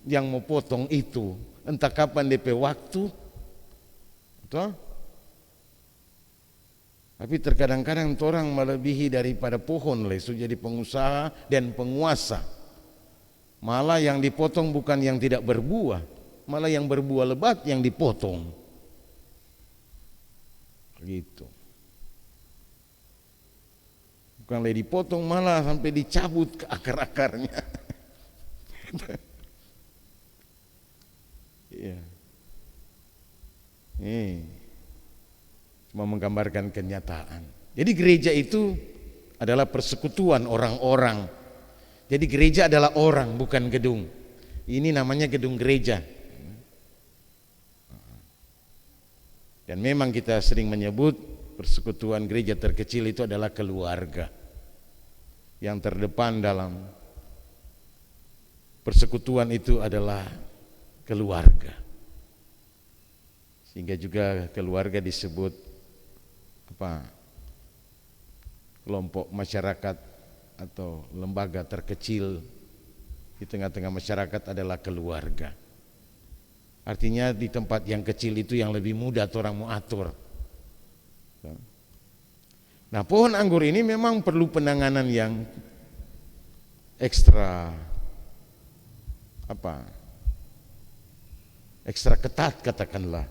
yang mau potong itu, entah kapan DP waktu, betul? Tapi terkadang-kadang orang melebihi daripada pohon lesu jadi pengusaha dan penguasa. Malah yang dipotong bukan yang tidak berbuah, malah yang berbuah lebat yang dipotong. Gitu. Bukan lagi dipotong, malah sampai dicabut ke akar-akarnya. Iya. Cuma menggambarkan kenyataan. Jadi gereja itu adalah persekutuan orang-orang. Jadi gereja adalah orang, bukan gedung. Ini namanya gedung gereja. Dan memang kita sering menyebut persekutuan gereja terkecil itu adalah keluarga. Yang terdepan dalam persekutuan itu adalah keluarga. Sehingga juga keluarga disebut kelompok masyarakat atau lembaga terkecil di tengah-tengah masyarakat adalah keluarga. Artinya di tempat yang kecil itu yang lebih mudah orang mau atur. Nah, pohon anggur ini memang perlu penanganan yang ekstra ekstra ketat katakanlah.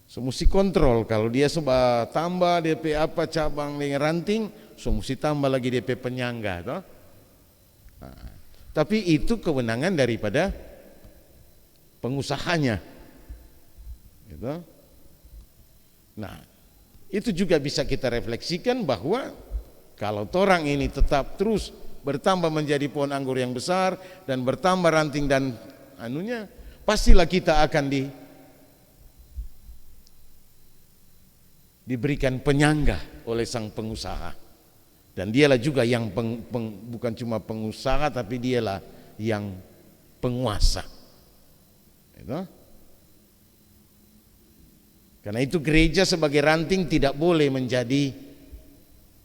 So mesti kontrol, kalau dia coba tambah DP cabang dengan ranting, so mesti tambah lagi DP penyangga, toh? Nah, tapi itu kewenangan daripada pengusahanya, gitu. Nah, itu juga bisa kita refleksikan bahwa kalau orang ini tetap terus bertambah menjadi pohon anggur yang besar dan bertambah ranting dan anunya, pastilah kita akan diberikan penyangga oleh sang pengusaha. Dan dialah juga yang bukan cuma pengusaha, tapi dialah yang penguasa. Itu. Karena itu gereja sebagai ranting tidak boleh menjadi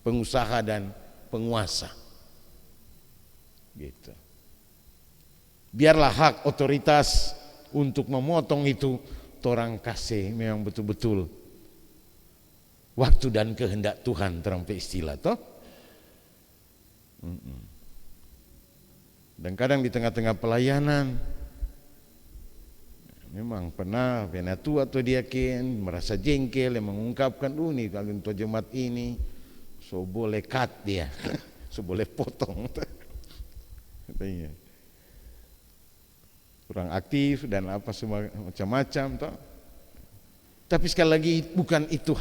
pengusaha dan penguasa. Gitu. Biarlah hak otoritas untuk memotong itu torang kasih memang betul-betul waktu dan kehendak Tuhan terampai istilah toh. Dan kadang di tengah-tengah pelayanan memang pernah penatu atau diaken merasa jengkel yang mengungkapkan nih kalau untuk jemaat ini so boleh cut dia so boleh potong katanya kurang aktif dan apa semua macam-macam toh. Tapi sekali lagi bukan itu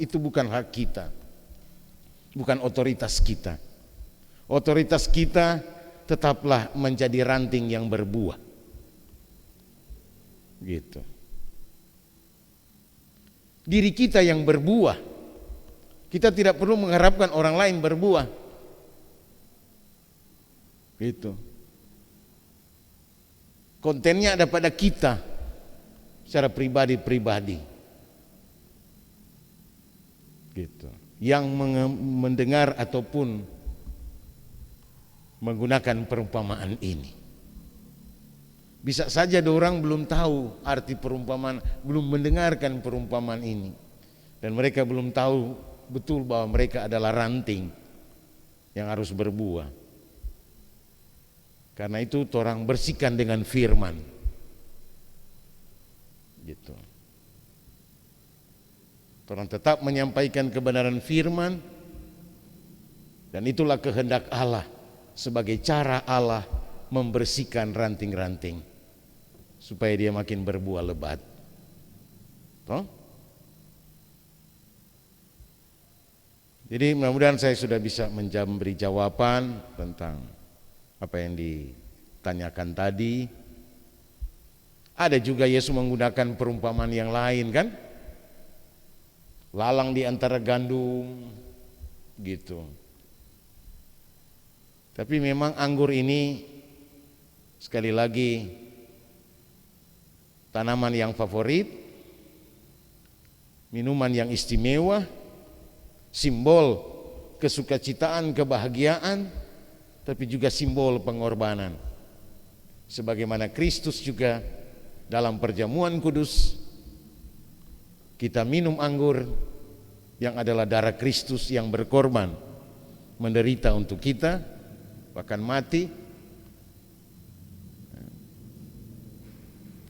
itu bukan hak kita, bukan otoritas kita. Otoritas kita tetaplah menjadi ranting yang berbuah. Gitu. Diri kita yang berbuah. Kita tidak perlu mengharapkan orang lain berbuah. Gitu. Kontennya ada pada kita secara pribadi-pribadi. Gitu. Yang mendengar ataupun menggunakan perumpamaan ini. Bisa saja orang belum tahu arti perumpamaan, belum mendengarkan perumpamaan ini. Dan mereka belum tahu betul bahwa mereka adalah ranting yang harus berbuah. Karena itu orang bersihkan dengan firman. Gitu. Orang tetap menyampaikan kebenaran firman. Dan itulah kehendak Allah sebagai cara Allah membersihkan ranting-ranting supaya dia makin berbuah lebat. Toh? Jadi mudah-mudahan saya sudah bisa memberi jawaban tentang apa yang ditanyakan tadi. Ada juga Yesus menggunakan perumpamaan yang lain kan? Lalang di antara gandum gitu. Tapi memang anggur ini sekali lagi tanaman yang favorit, minuman yang istimewa, simbol kesukacitaan, kebahagiaan, tapi juga simbol pengorbanan. Sebagaimana Kristus juga dalam perjamuan kudus, kita minum anggur yang adalah darah Kristus yang berkorban, menderita untuk kita, bahkan mati.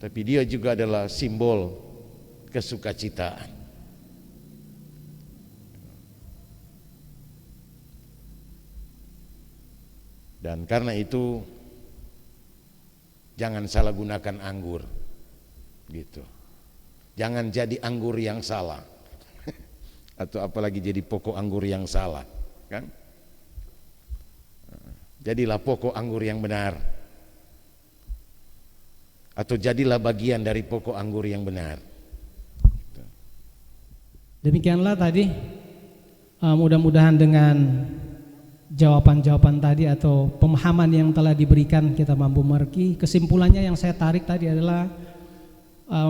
Tapi dia juga adalah simbol kesukacitaan. Dan karena itu jangan salah gunakan anggur. Gitu. Jangan jadi anggur yang salah. Atau apalagi jadi pokok anggur yang salah, kan? Jadilah pokok anggur yang benar. Atau jadilah bagian dari pokok anggur yang benar. Demikianlah tadi, mudah-mudahan dengan jawaban-jawaban tadi atau pemahaman yang telah diberikan kita mampu mengerti. Kesimpulannya yang saya tarik tadi adalah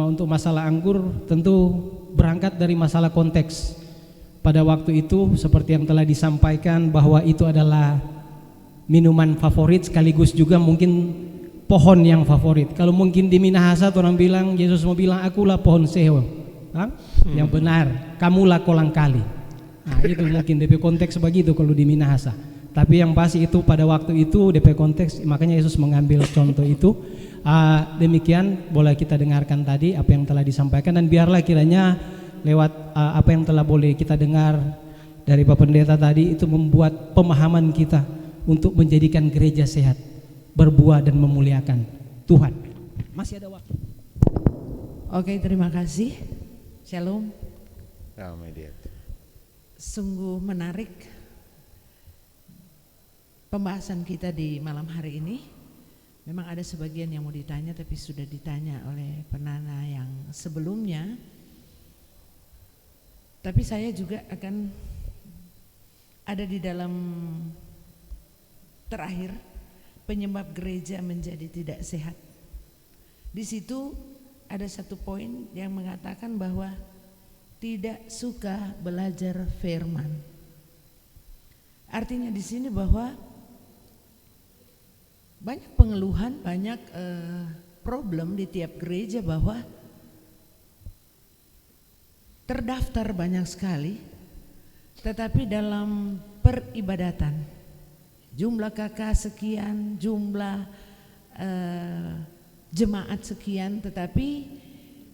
untuk masalah anggur tentu berangkat dari masalah konteks. Pada waktu itu seperti yang telah disampaikan bahwa itu adalah minuman favorit sekaligus juga mungkin pohon yang favorit. Kalau mungkin di Minahasa orang bilang, Yesus mau bilang akulah pohon seho, yang benar, kamulah kolang kali. Nah itu mungkin DP konteks begitu kalau di Minahasa. Tapi yang pasti itu pada waktu itu DP konteks, makanya Yesus mengambil contoh itu. Demikian boleh kita dengarkan tadi apa yang telah disampaikan, dan biarlah kiranya lewat apa yang telah boleh kita dengar dari Pak Pendeta tadi itu membuat pemahaman kita untuk menjadikan gereja sehat, berbuah dan memuliakan Tuhan. Masih ada waktu. Oke, terima kasih. Shalom. Amin. Sungguh menarik pembahasan kita di malam hari ini. Memang ada sebagian yang mau ditanya tapi sudah ditanya oleh penanya yang sebelumnya. Tapi saya juga akan ada di dalam terakhir penyebab gereja menjadi tidak sehat. Di situ ada satu poin yang mengatakan bahwa tidak suka belajar firman. Artinya di sini bahwa banyak pengeluhan, banyak problem di tiap gereja bahwa terdaftar banyak sekali, tetapi dalam peribadatan jumlah kakak sekian, jumlah jemaat sekian, tetapi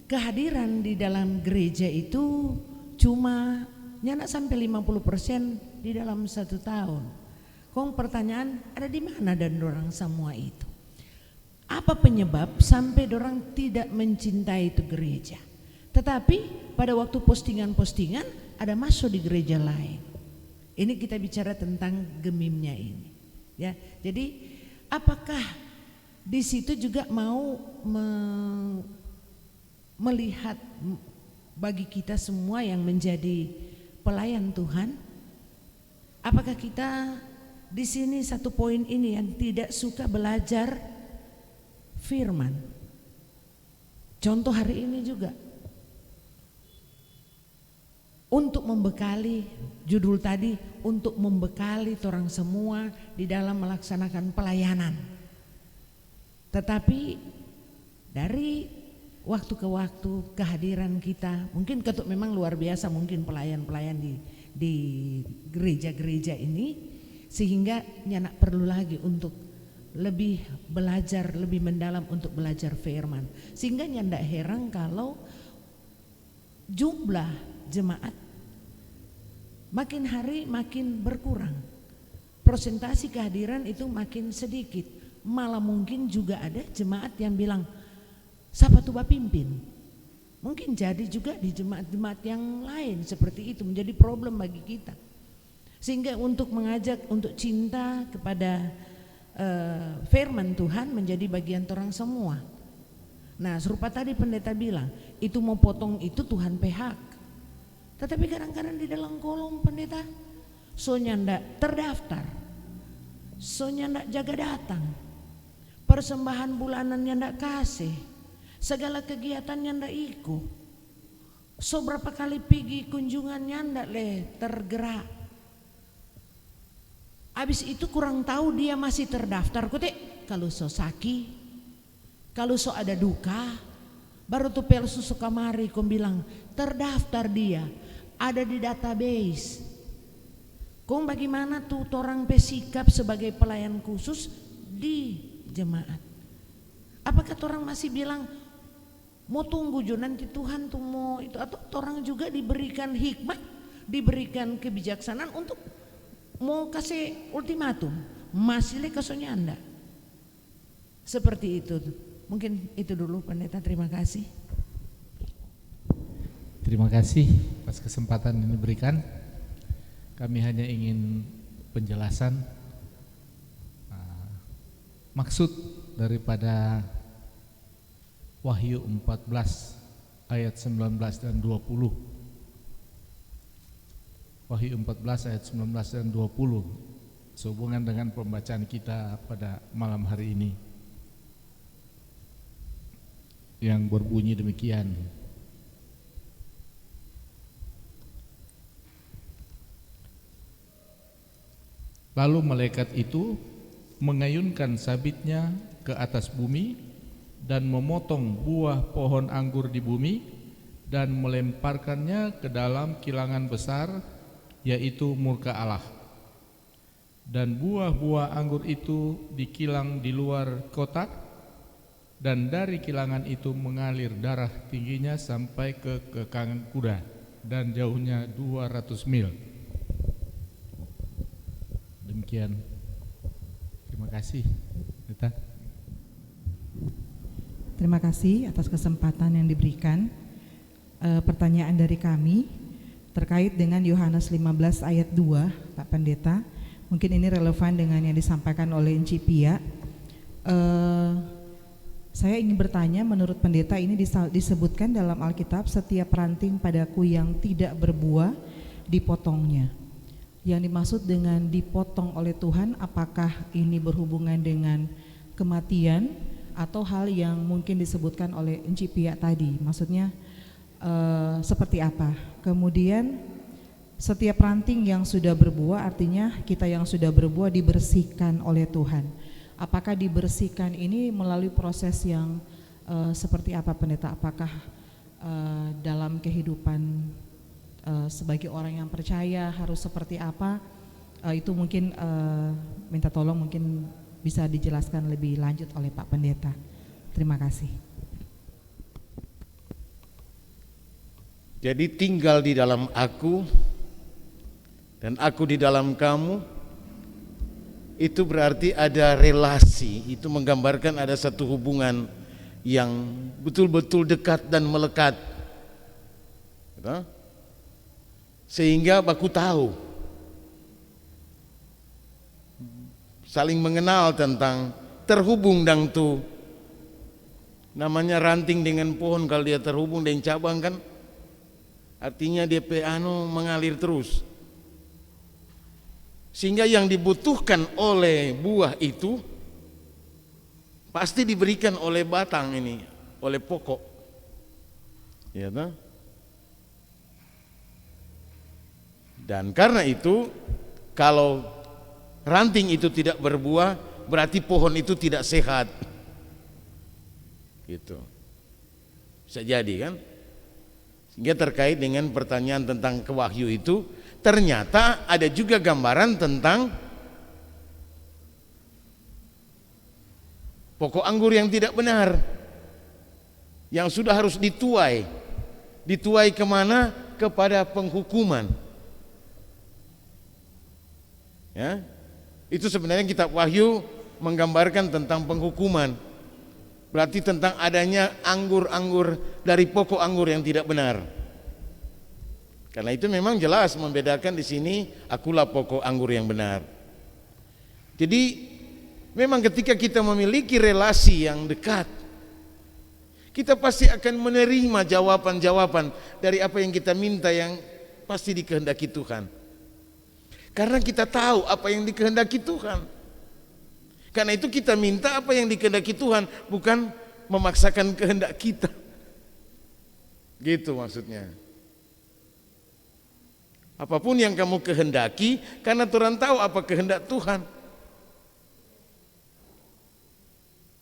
kehadiran di dalam gereja itu cuma nyanak sampai 50% di dalam 1 tahun. Kong pertanyaan, ada di mana dan dorang semua itu? Apa penyebab sampai dorang tidak mencintai itu gereja? Tetapi pada waktu postingan-postingan ada masuk di gereja lain. Ini kita bicara tentang gemimnya ini. Ya, jadi apakah di situ juga mau melihat bagi kita semua yang menjadi pelayan Tuhan, apakah kita di sini satu poin ini yang tidak suka belajar firman? Contoh hari ini juga untuk membekali, judul tadi untuk membekali orang semua di dalam melaksanakan pelayanan. Tetapi dari waktu ke waktu kehadiran kita, mungkin ketuk memang luar biasa, mungkin pelayan-pelayan di gereja-gereja ini, sehingga nyanak perlu lagi untuk lebih belajar, lebih mendalam untuk belajar firman. Sehingga nyandak heran kalau jumlah jemaat makin hari makin berkurang, persentase kehadiran itu makin sedikit. Malah mungkin juga ada jemaat yang bilang, siapa tuh pimpin? Mungkin jadi juga di jemaat-jemaat yang lain seperti itu, menjadi problem bagi kita. Sehingga untuk mengajak untuk cinta kepada firman Tuhan menjadi bagian orang semua. Nah, serupa tadi pendeta bilang, itu mau potong itu Tuhan PHK. Tetapi kadang-kadang di dalam kolom pendeta, so nyandak terdaftar, so nyandak jaga datang, persembahan bulanan nyandak kasih, segala kegiatan nyandak ikut, so berapa kali pergi kunjungan nyandak tergerak. Habis itu kurang tahu dia masih terdaftar, kote kalau so sakit, kalau so ada duka, baru tuh pelsu suka mari kau bilang terdaftar dia. Ada di database. Kong bagaimana tuh orang bersikap sebagai pelayan khusus di jemaat? Apakah orang masih bilang mau tunggu jo nanti Tuhan tuh mau itu, atau orang juga diberikan hikmat, diberikan kebijaksanaan untuk mau kasih ultimatum, masih le kasonya Anda. Seperti itu. Mungkin itu dulu pendeta, terima kasih. Terima kasih atas kesempatan yang diberikan. Kami hanya ingin penjelasan maksud daripada Wahyu 14 ayat 19 dan 20. Wahyu 14 ayat 19 dan 20 sehubungan dengan pembacaan kita pada malam hari ini yang berbunyi demikian. Lalu malaikat itu mengayunkan sabitnya ke atas bumi dan memotong buah pohon anggur di bumi dan melemparkannya ke dalam kilangan besar, yaitu murka Allah. Dan buah-buah anggur itu dikilang di luar kota, dan dari kilangan itu mengalir darah tingginya sampai ke kekangan kuda dan jauhnya 200 mil. Demikian. Terima kasih. Rita. Terima kasih atas kesempatan yang diberikan. Pertanyaan dari kami terkait dengan Yohanes 15 ayat 2, Pak Pendeta. Mungkin ini relevan dengan yang disampaikan oleh Enci Pia. Saya ingin bertanya, menurut pendeta ini disebutkan dalam Alkitab setiap ranting padaku yang tidak berbuah dipotongnya. Yang dimaksud dengan dipotong oleh Tuhan, apakah ini berhubungan dengan kematian atau hal yang mungkin disebutkan oleh Enci Pia tadi? Maksudnya seperti apa? Kemudian setiap ranting yang sudah berbuah, artinya kita yang sudah berbuah dibersihkan oleh Tuhan. Apakah dibersihkan ini melalui proses yang seperti apa, pendeta? Apakah dalam kehidupan sebagai orang yang percaya harus seperti apa? Itu mungkin minta tolong, mungkin bisa dijelaskan lebih lanjut oleh Pak Pendeta. Terima kasih. Jadi tinggal di dalam aku dan aku di dalam kamu, itu berarti ada relasi, itu menggambarkan ada satu hubungan yang betul-betul dekat dan melekat, sehingga baku tahu, saling mengenal tentang terhubung dang tu, namanya ranting dengan pohon, kalau dia terhubung dengan cabang kan, artinya dia mengalir terus. Sehingga yang dibutuhkan oleh buah itu pasti diberikan oleh batang ini, oleh pokok. Ya, tak? Dan karena itu, kalau ranting itu tidak berbuah, berarti pohon itu tidak sehat. Gitu. Bisa jadi kan? Sehingga terkait dengan pertanyaan tentang kewahyu itu, ternyata ada juga gambaran tentang pokok anggur yang tidak benar, yang sudah harus dituai. Dituai kemana? Kepada penghukuman. Ya, itu sebenarnya kitab Wahyu menggambarkan tentang penghukuman. Berarti tentang adanya anggur-anggur dari pokok anggur yang tidak benar. Karena itu memang jelas membedakan di sini, akulah pokok anggur yang benar. Jadi memang ketika kita memiliki relasi yang dekat, kita pasti akan menerima jawaban-jawaban dari apa yang kita minta yang pasti dikehendaki Tuhan. Karena kita tahu apa yang dikehendaki Tuhan. Karena itu kita minta apa yang dikehendaki Tuhan, bukan memaksakan kehendak kita. Gitu maksudnya. Apapun yang kamu kehendaki, karena Tuhan tahu apa kehendak Tuhan.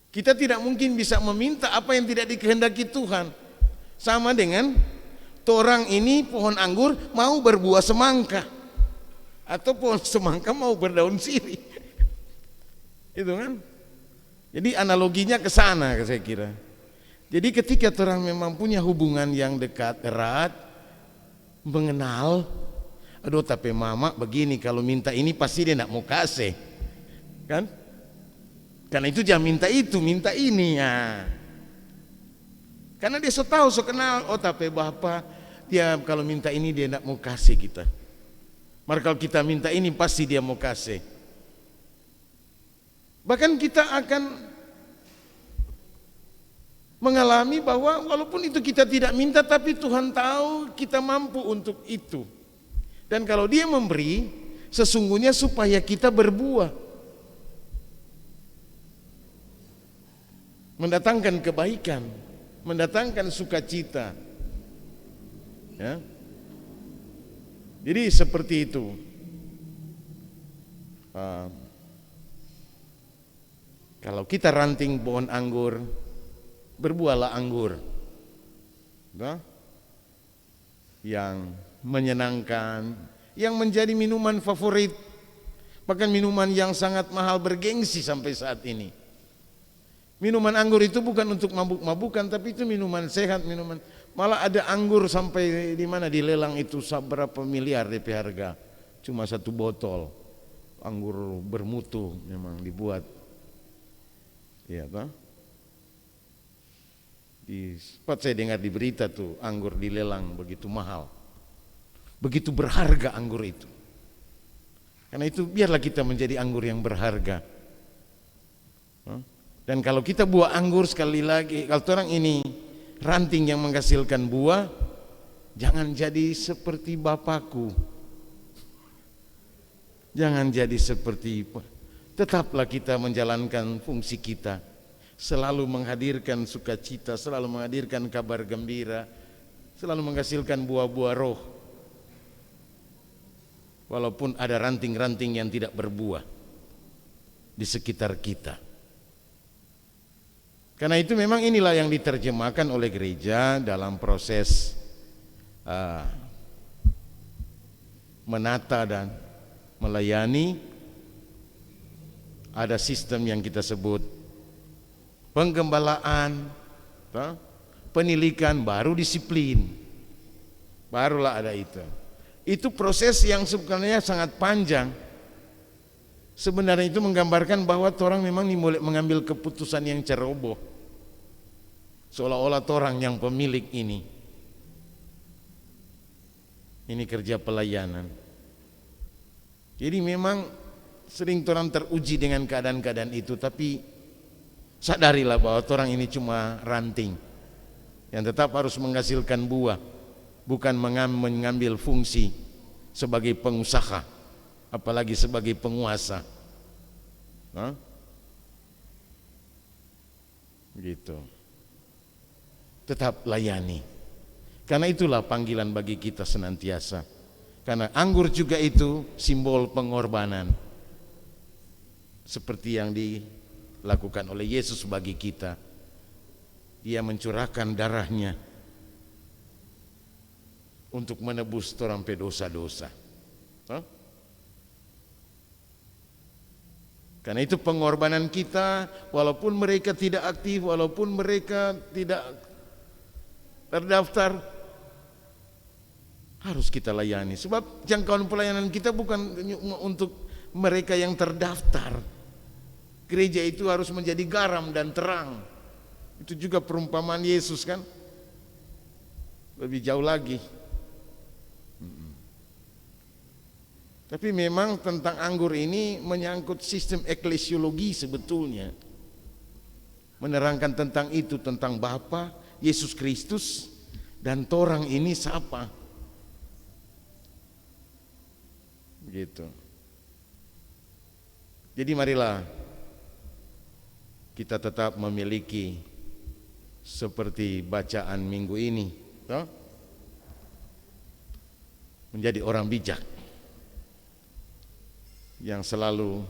Kita tidak mungkin bisa meminta apa yang tidak dikehendaki Tuhan. Sama dengan orang ini pohon anggur mau berbuah semangka, atau pohon semangka mau berdaun sirih. Itu kan? Jadi analoginya ke sana saya kira. Jadi ketika orang memang punya hubungan yang dekat, erat, mengenal, aduh tapi mama begini, kalau minta ini pasti dia nak mau kasih, kan? Karena itu jangan minta itu, minta ini ya. Karena dia so tahu, so kenal, oh tapi bapak dia kalau minta ini dia nak mau kasih kita. Maka kalau kita minta ini pasti dia mau kasih. Bahkan kita akan mengalami bahwa walaupun itu kita tidak minta, tapi Tuhan tahu kita mampu untuk itu. Dan kalau dia memberi, sesungguhnya supaya kita berbuah, mendatangkan kebaikan, mendatangkan sukacita. Ya. Jadi seperti itu. Kalau kita ranting pohon anggur, berbuahlah anggur, nah, yang menyenangkan, yang menjadi minuman favorit, bahkan minuman yang sangat mahal bergengsi sampai saat ini. Minuman anggur itu bukan untuk mabuk-mabukan, tapi itu minuman sehat, minuman. Malah ada anggur sampai di mana dilelang itu berapa miliar DP harga, cuma satu botol anggur bermutu memang dibuat. Iya toh? Sempat saya dengar di berita tuh anggur dilelang begitu mahal, begitu berharga anggur itu. Karena itu biarlah kita menjadi anggur yang berharga. Dan kalau kita buah anggur, sekali lagi, kalau orang ini ranting yang menghasilkan buah, jangan jadi seperti Bapakku. Jangan jadi seperti, tetaplah kita menjalankan fungsi kita, selalu menghadirkan sukacita, selalu menghadirkan kabar gembira, selalu menghasilkan buah-buah roh. Walaupun ada ranting-ranting yang tidak berbuah di sekitar kita. Karena itu memang inilah yang diterjemahkan oleh gereja dalam proses menata dan melayani. Ada sistem yang kita sebut penggembalaan, penilikan, baru disiplin, barulah ada itu. Itu proses yang sebenarnya sangat panjang. Sebenarnya itu menggambarkan bahwa orang memang mulai mengambil keputusan yang ceroboh, seolah-olah orang yang pemilik ini kerja pelayanan. Jadi memang sering orang teruji dengan keadaan-keadaan itu, tapi sadarilah bahwa orang ini cuma ranting yang tetap harus menghasilkan buah, bukan mengambil fungsi sebagai pengusaha, apalagi sebagai penguasa. Gitu. Tetap layani. Karena itulah panggilan bagi kita senantiasa. Karena anggur juga itu simbol pengorbanan. Seperti yang dilakukan oleh Yesus bagi kita. Dia mencurahkan darahnya untuk menebus orang pe dosa-dosa. Karena itu pengorbanan kita, walaupun mereka tidak aktif, walaupun mereka tidak terdaftar, harus kita layani. Sebab jangkauan pelayanan kita bukan untuk mereka yang terdaftar. Gereja itu harus menjadi garam dan terang. Itu juga perumpamaan Yesus kan. Lebih jauh lagi. Tapi memang tentang anggur ini menyangkut sistem eklesiologi sebetulnya. Menerangkan tentang itu, tentang Bapa, Yesus Kristus, dan torang ini siapa. Begitu. Jadi marilah kita tetap memiliki seperti bacaan minggu ini, menjadi orang bijak yang selalu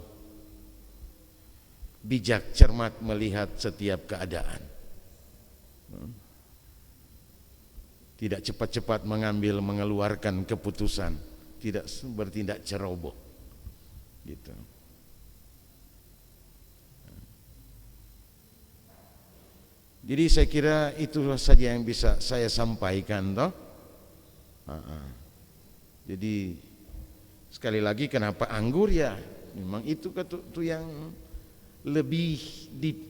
bijak, cermat melihat setiap keadaan. Tidak cepat-cepat mengeluarkan keputusan, tidak bertindak ceroboh. Gitu. Jadi saya kira itu saja yang bisa saya sampaikan, toh. Jadi sekali lagi, kenapa anggur ya? Memang itu yang lebih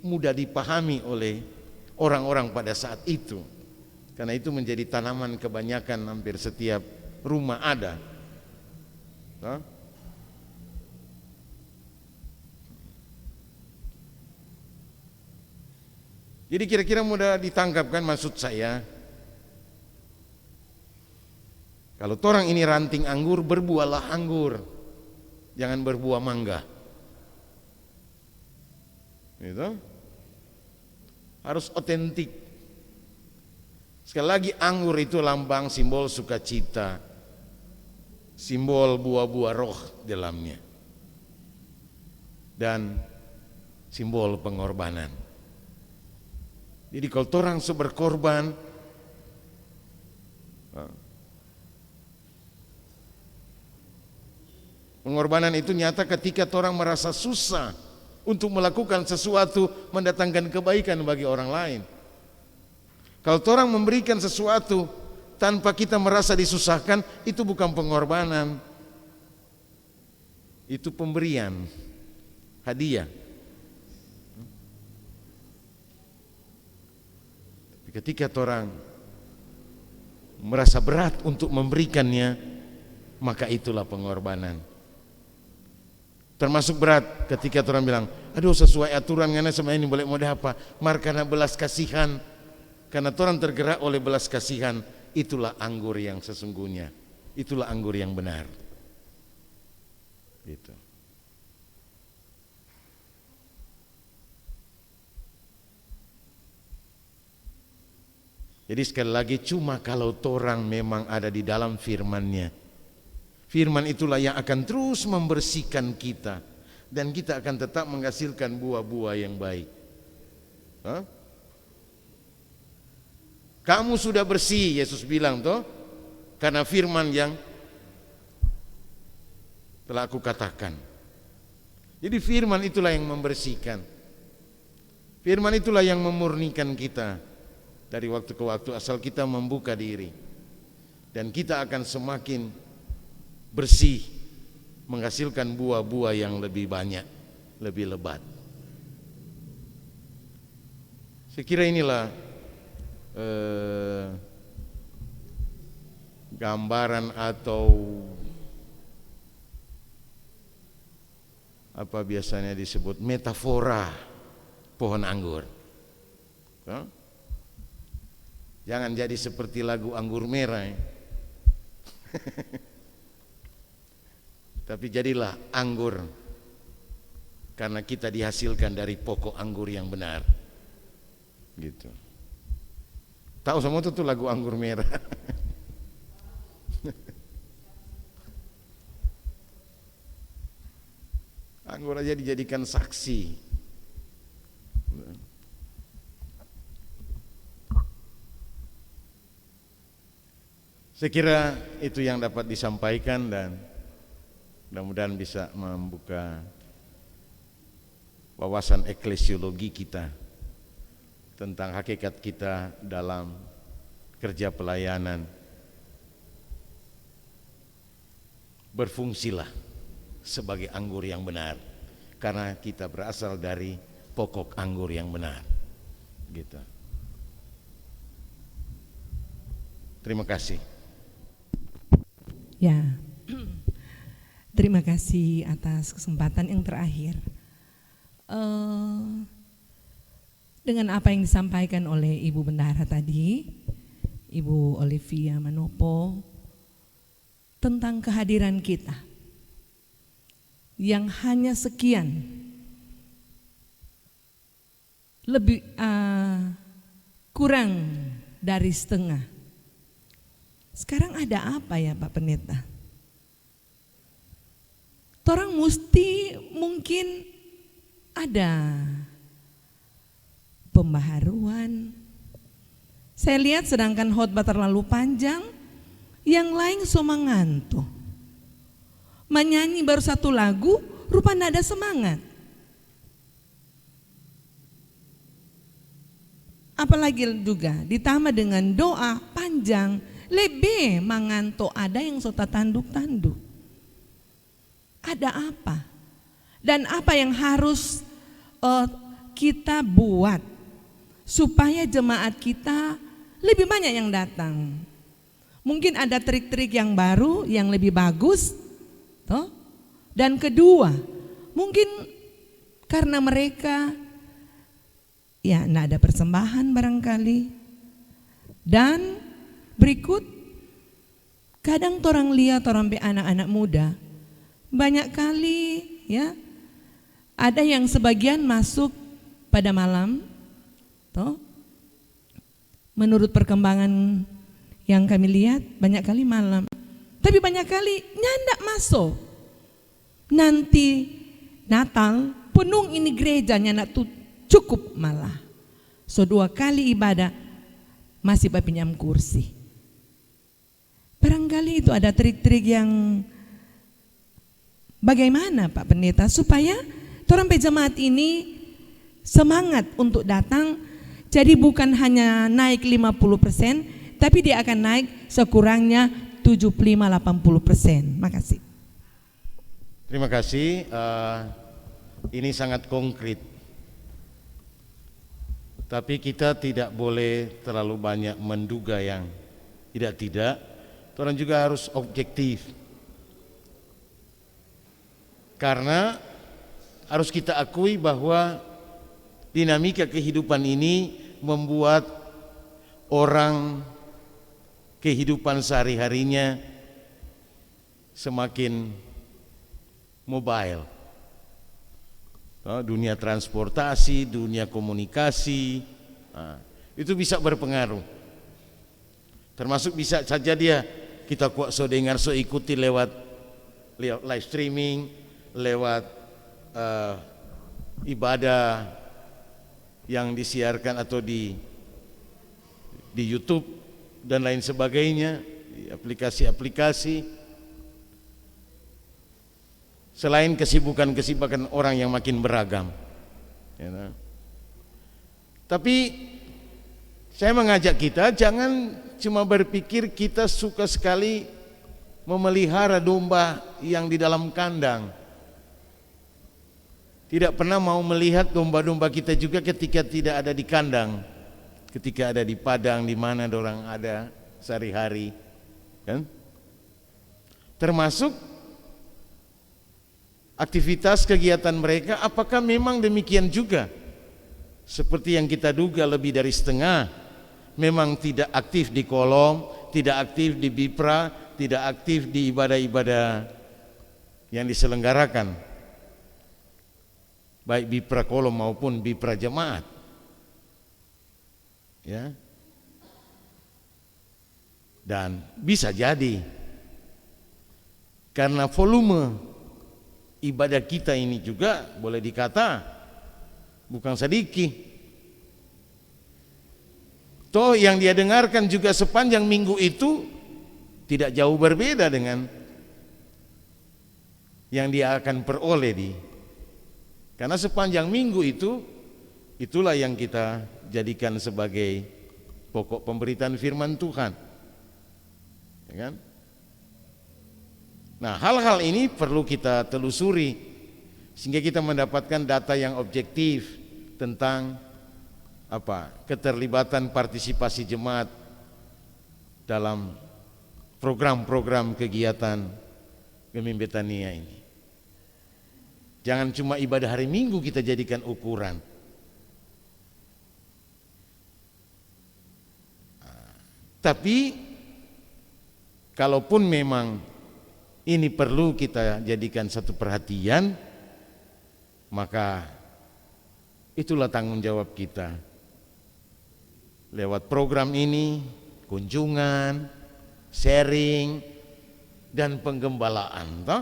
mudah dipahami oleh orang-orang pada saat itu. Karena itu menjadi tanaman kebanyakan, hampir setiap rumah ada. Jadi kira-kira mudah ditangkap kan maksud saya. Kalau orang ini ranting anggur, berbuahlah anggur, jangan berbuah mangga. Gitu. Harus otentik. Sekali lagi, anggur itu lambang simbol sukacita, simbol buah-buah roh dalamnya, dan simbol pengorbanan. Jadi kalau orang berkorban, pengorbanan itu nyata ketika orang merasa susah untuk melakukan sesuatu mendatangkan kebaikan bagi orang lain. Kalau orang memberikan sesuatu tanpa kita merasa disusahkan, itu bukan pengorbanan, itu pemberian, hadiah. Ketika orang merasa berat untuk memberikannya, maka itulah pengorbanan. Termasuk berat ketika orang bilang, aduh sesuai aturan karena sama ini boleh mau apa? Mar karena belas kasihan, karena orang tergerak oleh belas kasihan, itulah anggur yang sesungguhnya, itulah anggur yang benar. Gitu. Jadi sekali lagi cuma kalau torang memang ada di dalam firman-Nya. Firman itulah yang akan terus membersihkan kita dan kita akan tetap menghasilkan buah-buah yang baik. Hah? Kamu sudah bersih, Yesus bilang toh, karena firman yang telah aku katakan. Jadi firman itulah yang membersihkan. Firman itulah yang memurnikan kita dari waktu ke waktu asal kita membuka diri. Dan kita akan semakin bersih, menghasilkan buah-buah yang lebih banyak, lebih lebat. Saya kira inilah gambaran atau apa biasanya disebut metafora pohon anggur. Jangan jadi seperti lagu anggur merah. Tapi jadilah anggur karena kita dihasilkan dari pokok anggur yang benar. Gitu. Tahu semua itu lagu anggur merah. Anggur aja dijadikan saksi. Saya kira itu yang dapat disampaikan dan mudah-mudahan bisa membuka wawasan eklesiologi kita tentang hakikat kita dalam kerja pelayanan. Berfungsilah sebagai anggur yang benar karena kita berasal dari pokok anggur yang benar. Gitu. Terima kasih. Ya, terima kasih atas kesempatan yang terakhir. Dengan apa yang disampaikan oleh Ibu Bendahara tadi, Ibu Olivia Manopo, tentang kehadiran kita yang hanya sekian, lebih kurang dari setengah. Sekarang ada apa ya Pak Pendeta? Torang mesti mungkin ada pembaharuan. Saya lihat sedangkan khotbah terlalu panjang, yang lain semua ngantuk. Menyanyi baru satu lagu, rupanya ada semangat. Apalagi juga ditambah dengan doa panjang, lebih mengantuk, ada yang suka tanduk-tanduk. Ada apa? Dan apa yang harus kita buat supaya jemaat kita lebih banyak yang datang? Mungkin ada trik-trik yang baru, yang lebih bagus, toh? Dan kedua, mungkin karena mereka ya enggak ada persembahan barangkali. Dan berikut, kadang orang lihat orang anak-anak muda, banyak kali ya, ada yang sebagian masuk pada malam, toh, menurut perkembangan yang kami lihat banyak kali malam, tapi banyak kali nyandak masuk. Nanti Natal penuh ini gerejanya nak cukup malah, so 2 kali ibadah masih pinjam kursi. Barangkali itu ada trik-trik yang bagaimana Pak Pendeta supaya orang jemaat ini semangat untuk datang. Jadi bukan hanya naik 50%, tapi dia akan naik sekurangnya 75-80%. Makasih. Terima kasih. Ini sangat konkret. Tapi kita tidak boleh terlalu banyak menduga yang tidak. Orang juga harus objektif. Karena harus kita akui bahwa dinamika kehidupan ini membuat orang kehidupan sehari-harinya semakin mobile. Dunia transportasi, dunia komunikasi, itu bisa berpengaruh. Termasuk bisa saja dia kita kuat so dengar so ikuti lewat live streaming, lewat ibadah yang disiarkan atau di YouTube dan lain sebagainya, di aplikasi-aplikasi. Selain kesibukan-kesibukan orang yang makin beragam, ya. Tapi saya mengajak kita jangan cuma berpikir kita suka sekali memelihara domba yang di dalam kandang. Tidak pernah mau melihat domba-domba kita juga ketika tidak ada di kandang, ketika ada di padang di mana orang ada sehari-hari, kan? Termasuk aktivitas kegiatan mereka, apakah memang demikian juga? Seperti yang kita duga lebih dari setengah memang tidak aktif di kolom, tidak aktif di BIPRA, tidak aktif di ibadah-ibadah yang diselenggarakan, baik BIPRA kolom maupun BIPRA jemaat, ya. Dan bisa jadi karena volume ibadah kita ini juga boleh dikata bukan sedikit. Toh yang dia dengarkan juga sepanjang minggu itu tidak jauh berbeda dengan yang dia akan peroleh karena sepanjang minggu itulah yang kita jadikan sebagai pokok pemberitaan firman Tuhan, ya kan? Nah, hal-hal ini perlu kita telusuri sehingga kita mendapatkan data yang objektif tentang keterlibatan partisipasi jemaat dalam program-program kegiatan Gemim Betania ini. Jangan cuma ibadah hari Minggu kita jadikan ukuran. Tapi kalaupun memang ini perlu kita jadikan satu perhatian, maka itulah tanggung jawab kita. Lewat program ini, kunjungan, sharing, dan penggembalaan, toh?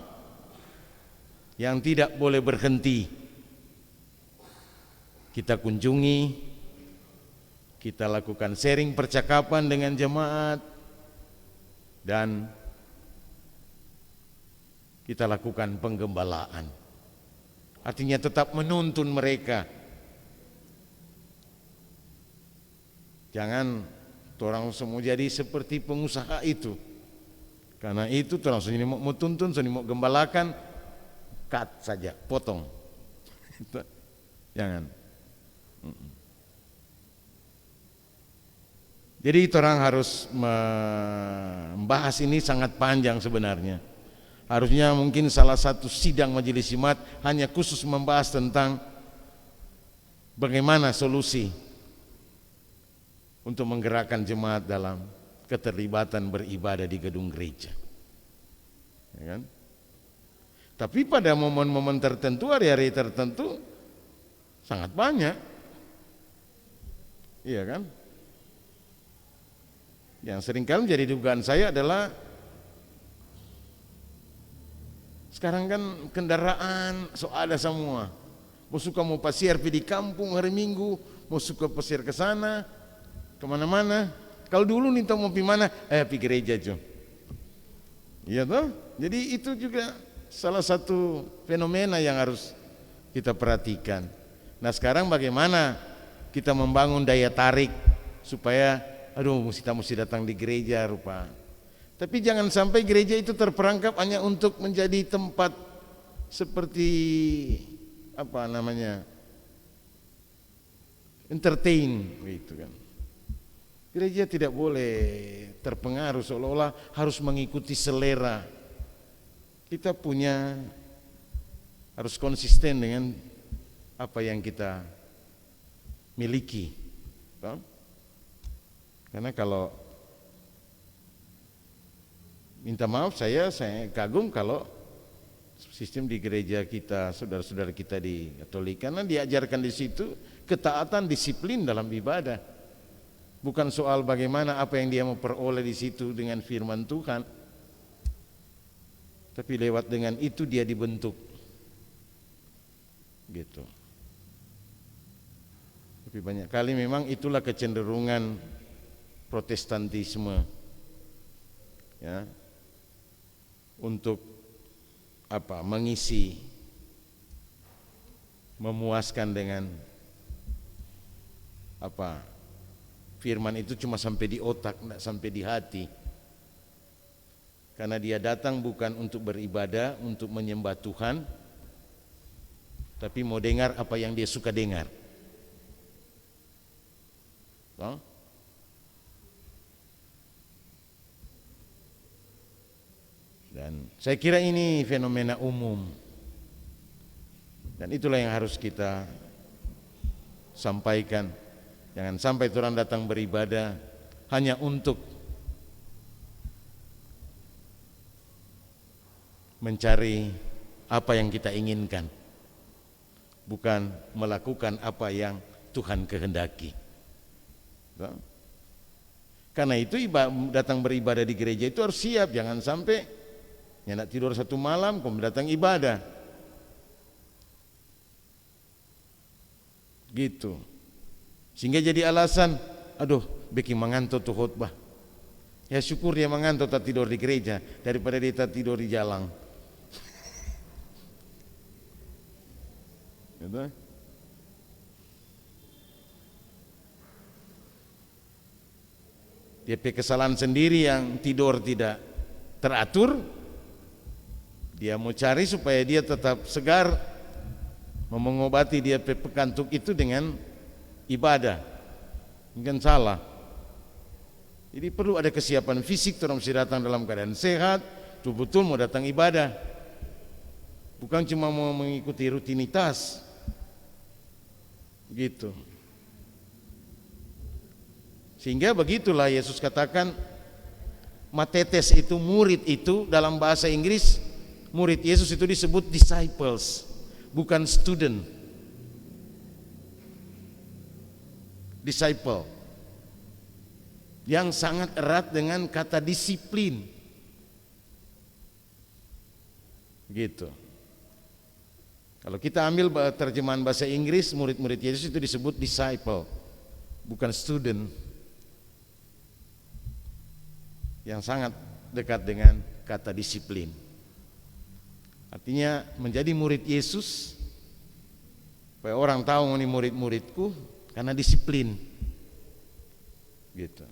Yang tidak boleh berhenti. Kita kunjungi, kita lakukan sharing percakapan dengan jemaat, dan kita lakukan penggembalaan. Artinya tetap menuntun mereka. Jangan orang semua jadi seperti pengusaha itu. Karena itu orang sini mau tuntun, sini mau gembalakan, cut saja, potong. Jangan. Jadi orang harus membahas ini sangat panjang sebenarnya. Harusnya mungkin salah satu sidang majelis jemaat hanya khusus membahas tentang bagaimana solusi untuk menggerakkan jemaat dalam keterlibatan beribadah di gedung gereja, ya kan? Tapi pada momen-momen tertentu, hari-hari tertentu sangat banyak, iya kan? Yang seringkali menjadi dugaan saya adalah sekarang kan kendaraan ada semua. Mau suka mau pasiar di kampung hari Minggu, mau suka pasiar ke sana, kemana-mana. Kalau dulu nih mau pi mana? Pi gereja jo. Iya toh? Jadi itu juga salah satu fenomena yang harus kita perhatikan. Nah sekarang bagaimana kita membangun daya tarik supaya mesti datang di gereja rupa. Tapi jangan sampai gereja itu terperangkap hanya untuk menjadi tempat seperti entertain gitu kan. Gereja tidak boleh terpengaruh seolah-olah harus mengikuti selera. Kita punya harus konsisten dengan apa yang kita miliki. Karena kalau minta maaf, saya kagum kalau sistem di gereja kita, saudara-saudara kita di Katolik, karena diajarkan di situ ketaatan, disiplin dalam ibadah. Bukan soal bagaimana apa yang dia mau peroleh di situ dengan firman Tuhan, tapi lewat dengan itu dia dibentuk. Gitu. Tapi banyak kali memang itulah kecenderungan Protestantisme, ya, untuk mengisi, memuaskan dengan firman itu cuma sampai di otak, tidak sampai di hati. Karena dia datang bukan untuk beribadah, untuk menyembah Tuhan, tapi mau dengar apa yang dia suka dengar. Dan saya kira ini fenomena umum, dan itulah yang harus kita sampaikan. Jangan sampai orang datang beribadah hanya untuk mencari apa yang kita inginkan, bukan melakukan apa yang Tuhan kehendaki. Karena itu datang beribadah di gereja itu harus siap, jangan sampai nak tidur satu malam kemudian datang ibadah. Gitu. Sehingga jadi alasan, aduh, beki mengantuk tuh khotbah. Ya syukur dia mengantuk tak tidur di gereja daripada dia tak tidur di jalan. Gitu. Dia kesalahan sendiri yang tidur tidak teratur. Dia mau cari supaya dia tetap segar, mengobati dia pekantuk itu dengan ibadah. Mungkin salah. Jadi perlu ada kesiapan fisik, orang mesti datang dalam keadaan sehat, betul-betul mau datang ibadah. Bukan cuma mau mengikuti rutinitas. Gitu. Sehingga begitulah Yesus katakan, matetes itu, murid itu, dalam bahasa Inggris murid Yesus itu disebut disciples, bukan student. Disciple yang sangat erat dengan kata disiplin. Gitu. Kalau kita ambil terjemahan bahasa Inggris, murid-murid Yesus itu disebut disciple, bukan student. Yang sangat dekat dengan kata disiplin. Artinya menjadi murid Yesus, supaya orang tahu ini murid-muridku karena disiplin. Gitu.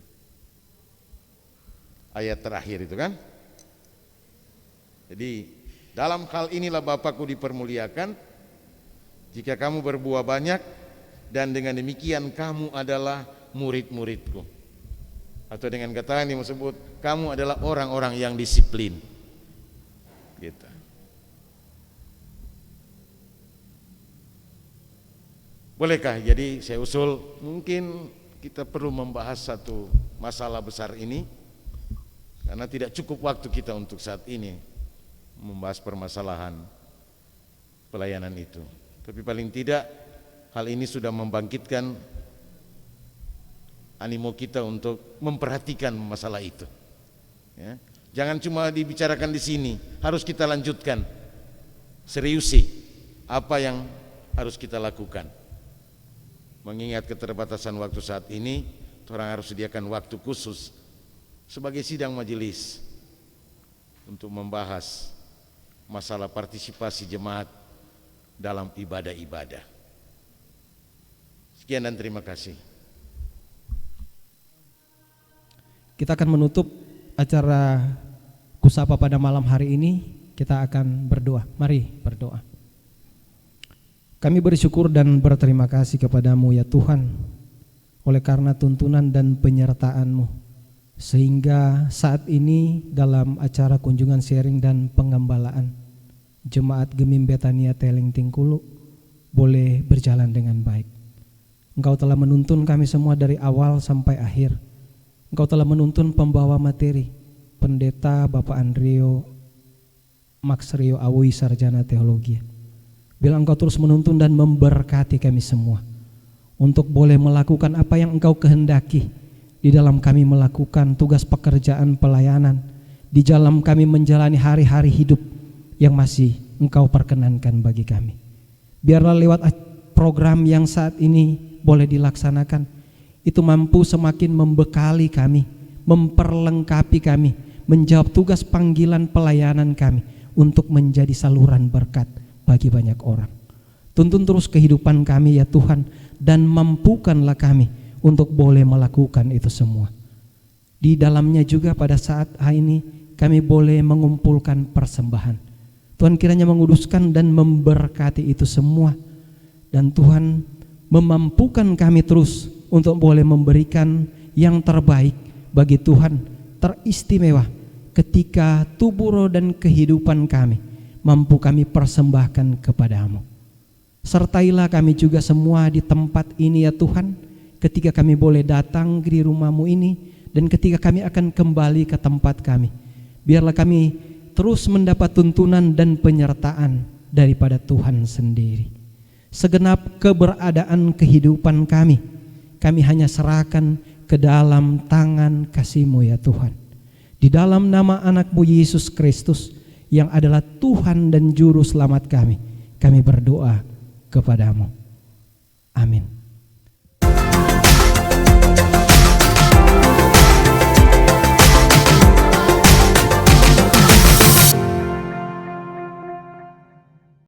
Ayat terakhir itu kan. Jadi dalam hal inilah Bapakku dipermuliakan, jika kamu berbuah banyak, dan dengan demikian kamu adalah murid-muridku. Atau dengan kata yang disebut, kamu adalah orang-orang yang disiplin. Gitu. Bolehkah? Jadi saya usul, mungkin kita perlu membahas satu masalah besar ini, karena tidak cukup waktu kita untuk saat ini membahas permasalahan pelayanan itu. Tapi paling tidak hal ini sudah membangkitkan animo kita untuk memperhatikan masalah itu. Ya. Jangan cuma dibicarakan di sini, harus kita lanjutkan. Seriusi apa yang harus kita lakukan. Mengingat keterbatasan waktu saat ini, orang harus sediakan waktu khusus sebagai sidang majelis untuk membahas masalah partisipasi jemaat dalam ibadah-ibadah. Sekian dan terima kasih. Kita akan menutup acara Kusapa pada malam hari ini. Kita akan berdoa. Mari berdoa. Kami bersyukur dan berterima kasih kepadamu ya Tuhan, oleh karena tuntunan dan penyertaan-Mu, sehingga saat ini dalam acara kunjungan sharing dan pengembalaan jemaat Gemim Betania Teleng Tingkulu boleh berjalan dengan baik. Engkau telah menuntun kami semua dari awal sampai akhir. Engkau telah menuntun pembawa materi, Pendeta Bapak Andrio Max Rio Awui Sarjana Teologi. Bila Engkau terus menuntun dan memberkati kami semua untuk boleh melakukan apa yang Engkau kehendaki di dalam kami melakukan tugas pekerjaan pelayanan, di dalam kami menjalani hari-hari hidup yang masih Engkau perkenankan bagi kami. Biarlah lewat program yang saat ini boleh dilaksanakan, itu mampu semakin membekali kami, memperlengkapi kami, menjawab tugas panggilan pelayanan kami untuk menjadi saluran berkat bagi banyak orang. Tuntun terus kehidupan kami ya Tuhan, dan mampukanlah kami untuk boleh melakukan itu semua. Di dalamnya juga pada saat ini kami boleh mengumpulkan persembahan. Tuhan kiranya menguduskan dan memberkati itu semua, dan Tuhan memampukan kami terus untuk boleh memberikan yang terbaik bagi Tuhan, teristimewa ketika tubuh roh dan kehidupan kami mampu kami persembahkan kepadamu. Sertailah kami juga semua di tempat ini ya Tuhan, ketika kami boleh datang di rumah-Mu ini dan ketika kami akan kembali ke tempat kami. Biarlah kami terus mendapat tuntunan dan penyertaan daripada Tuhan sendiri. Segenap keberadaan kehidupan kami hanya serahkan ke dalam tangan kasih-Mu ya Tuhan. Di dalam nama anak-Mu Yesus Kristus yang adalah Tuhan dan Juru Selamat kami berdoa kepadamu. Amin.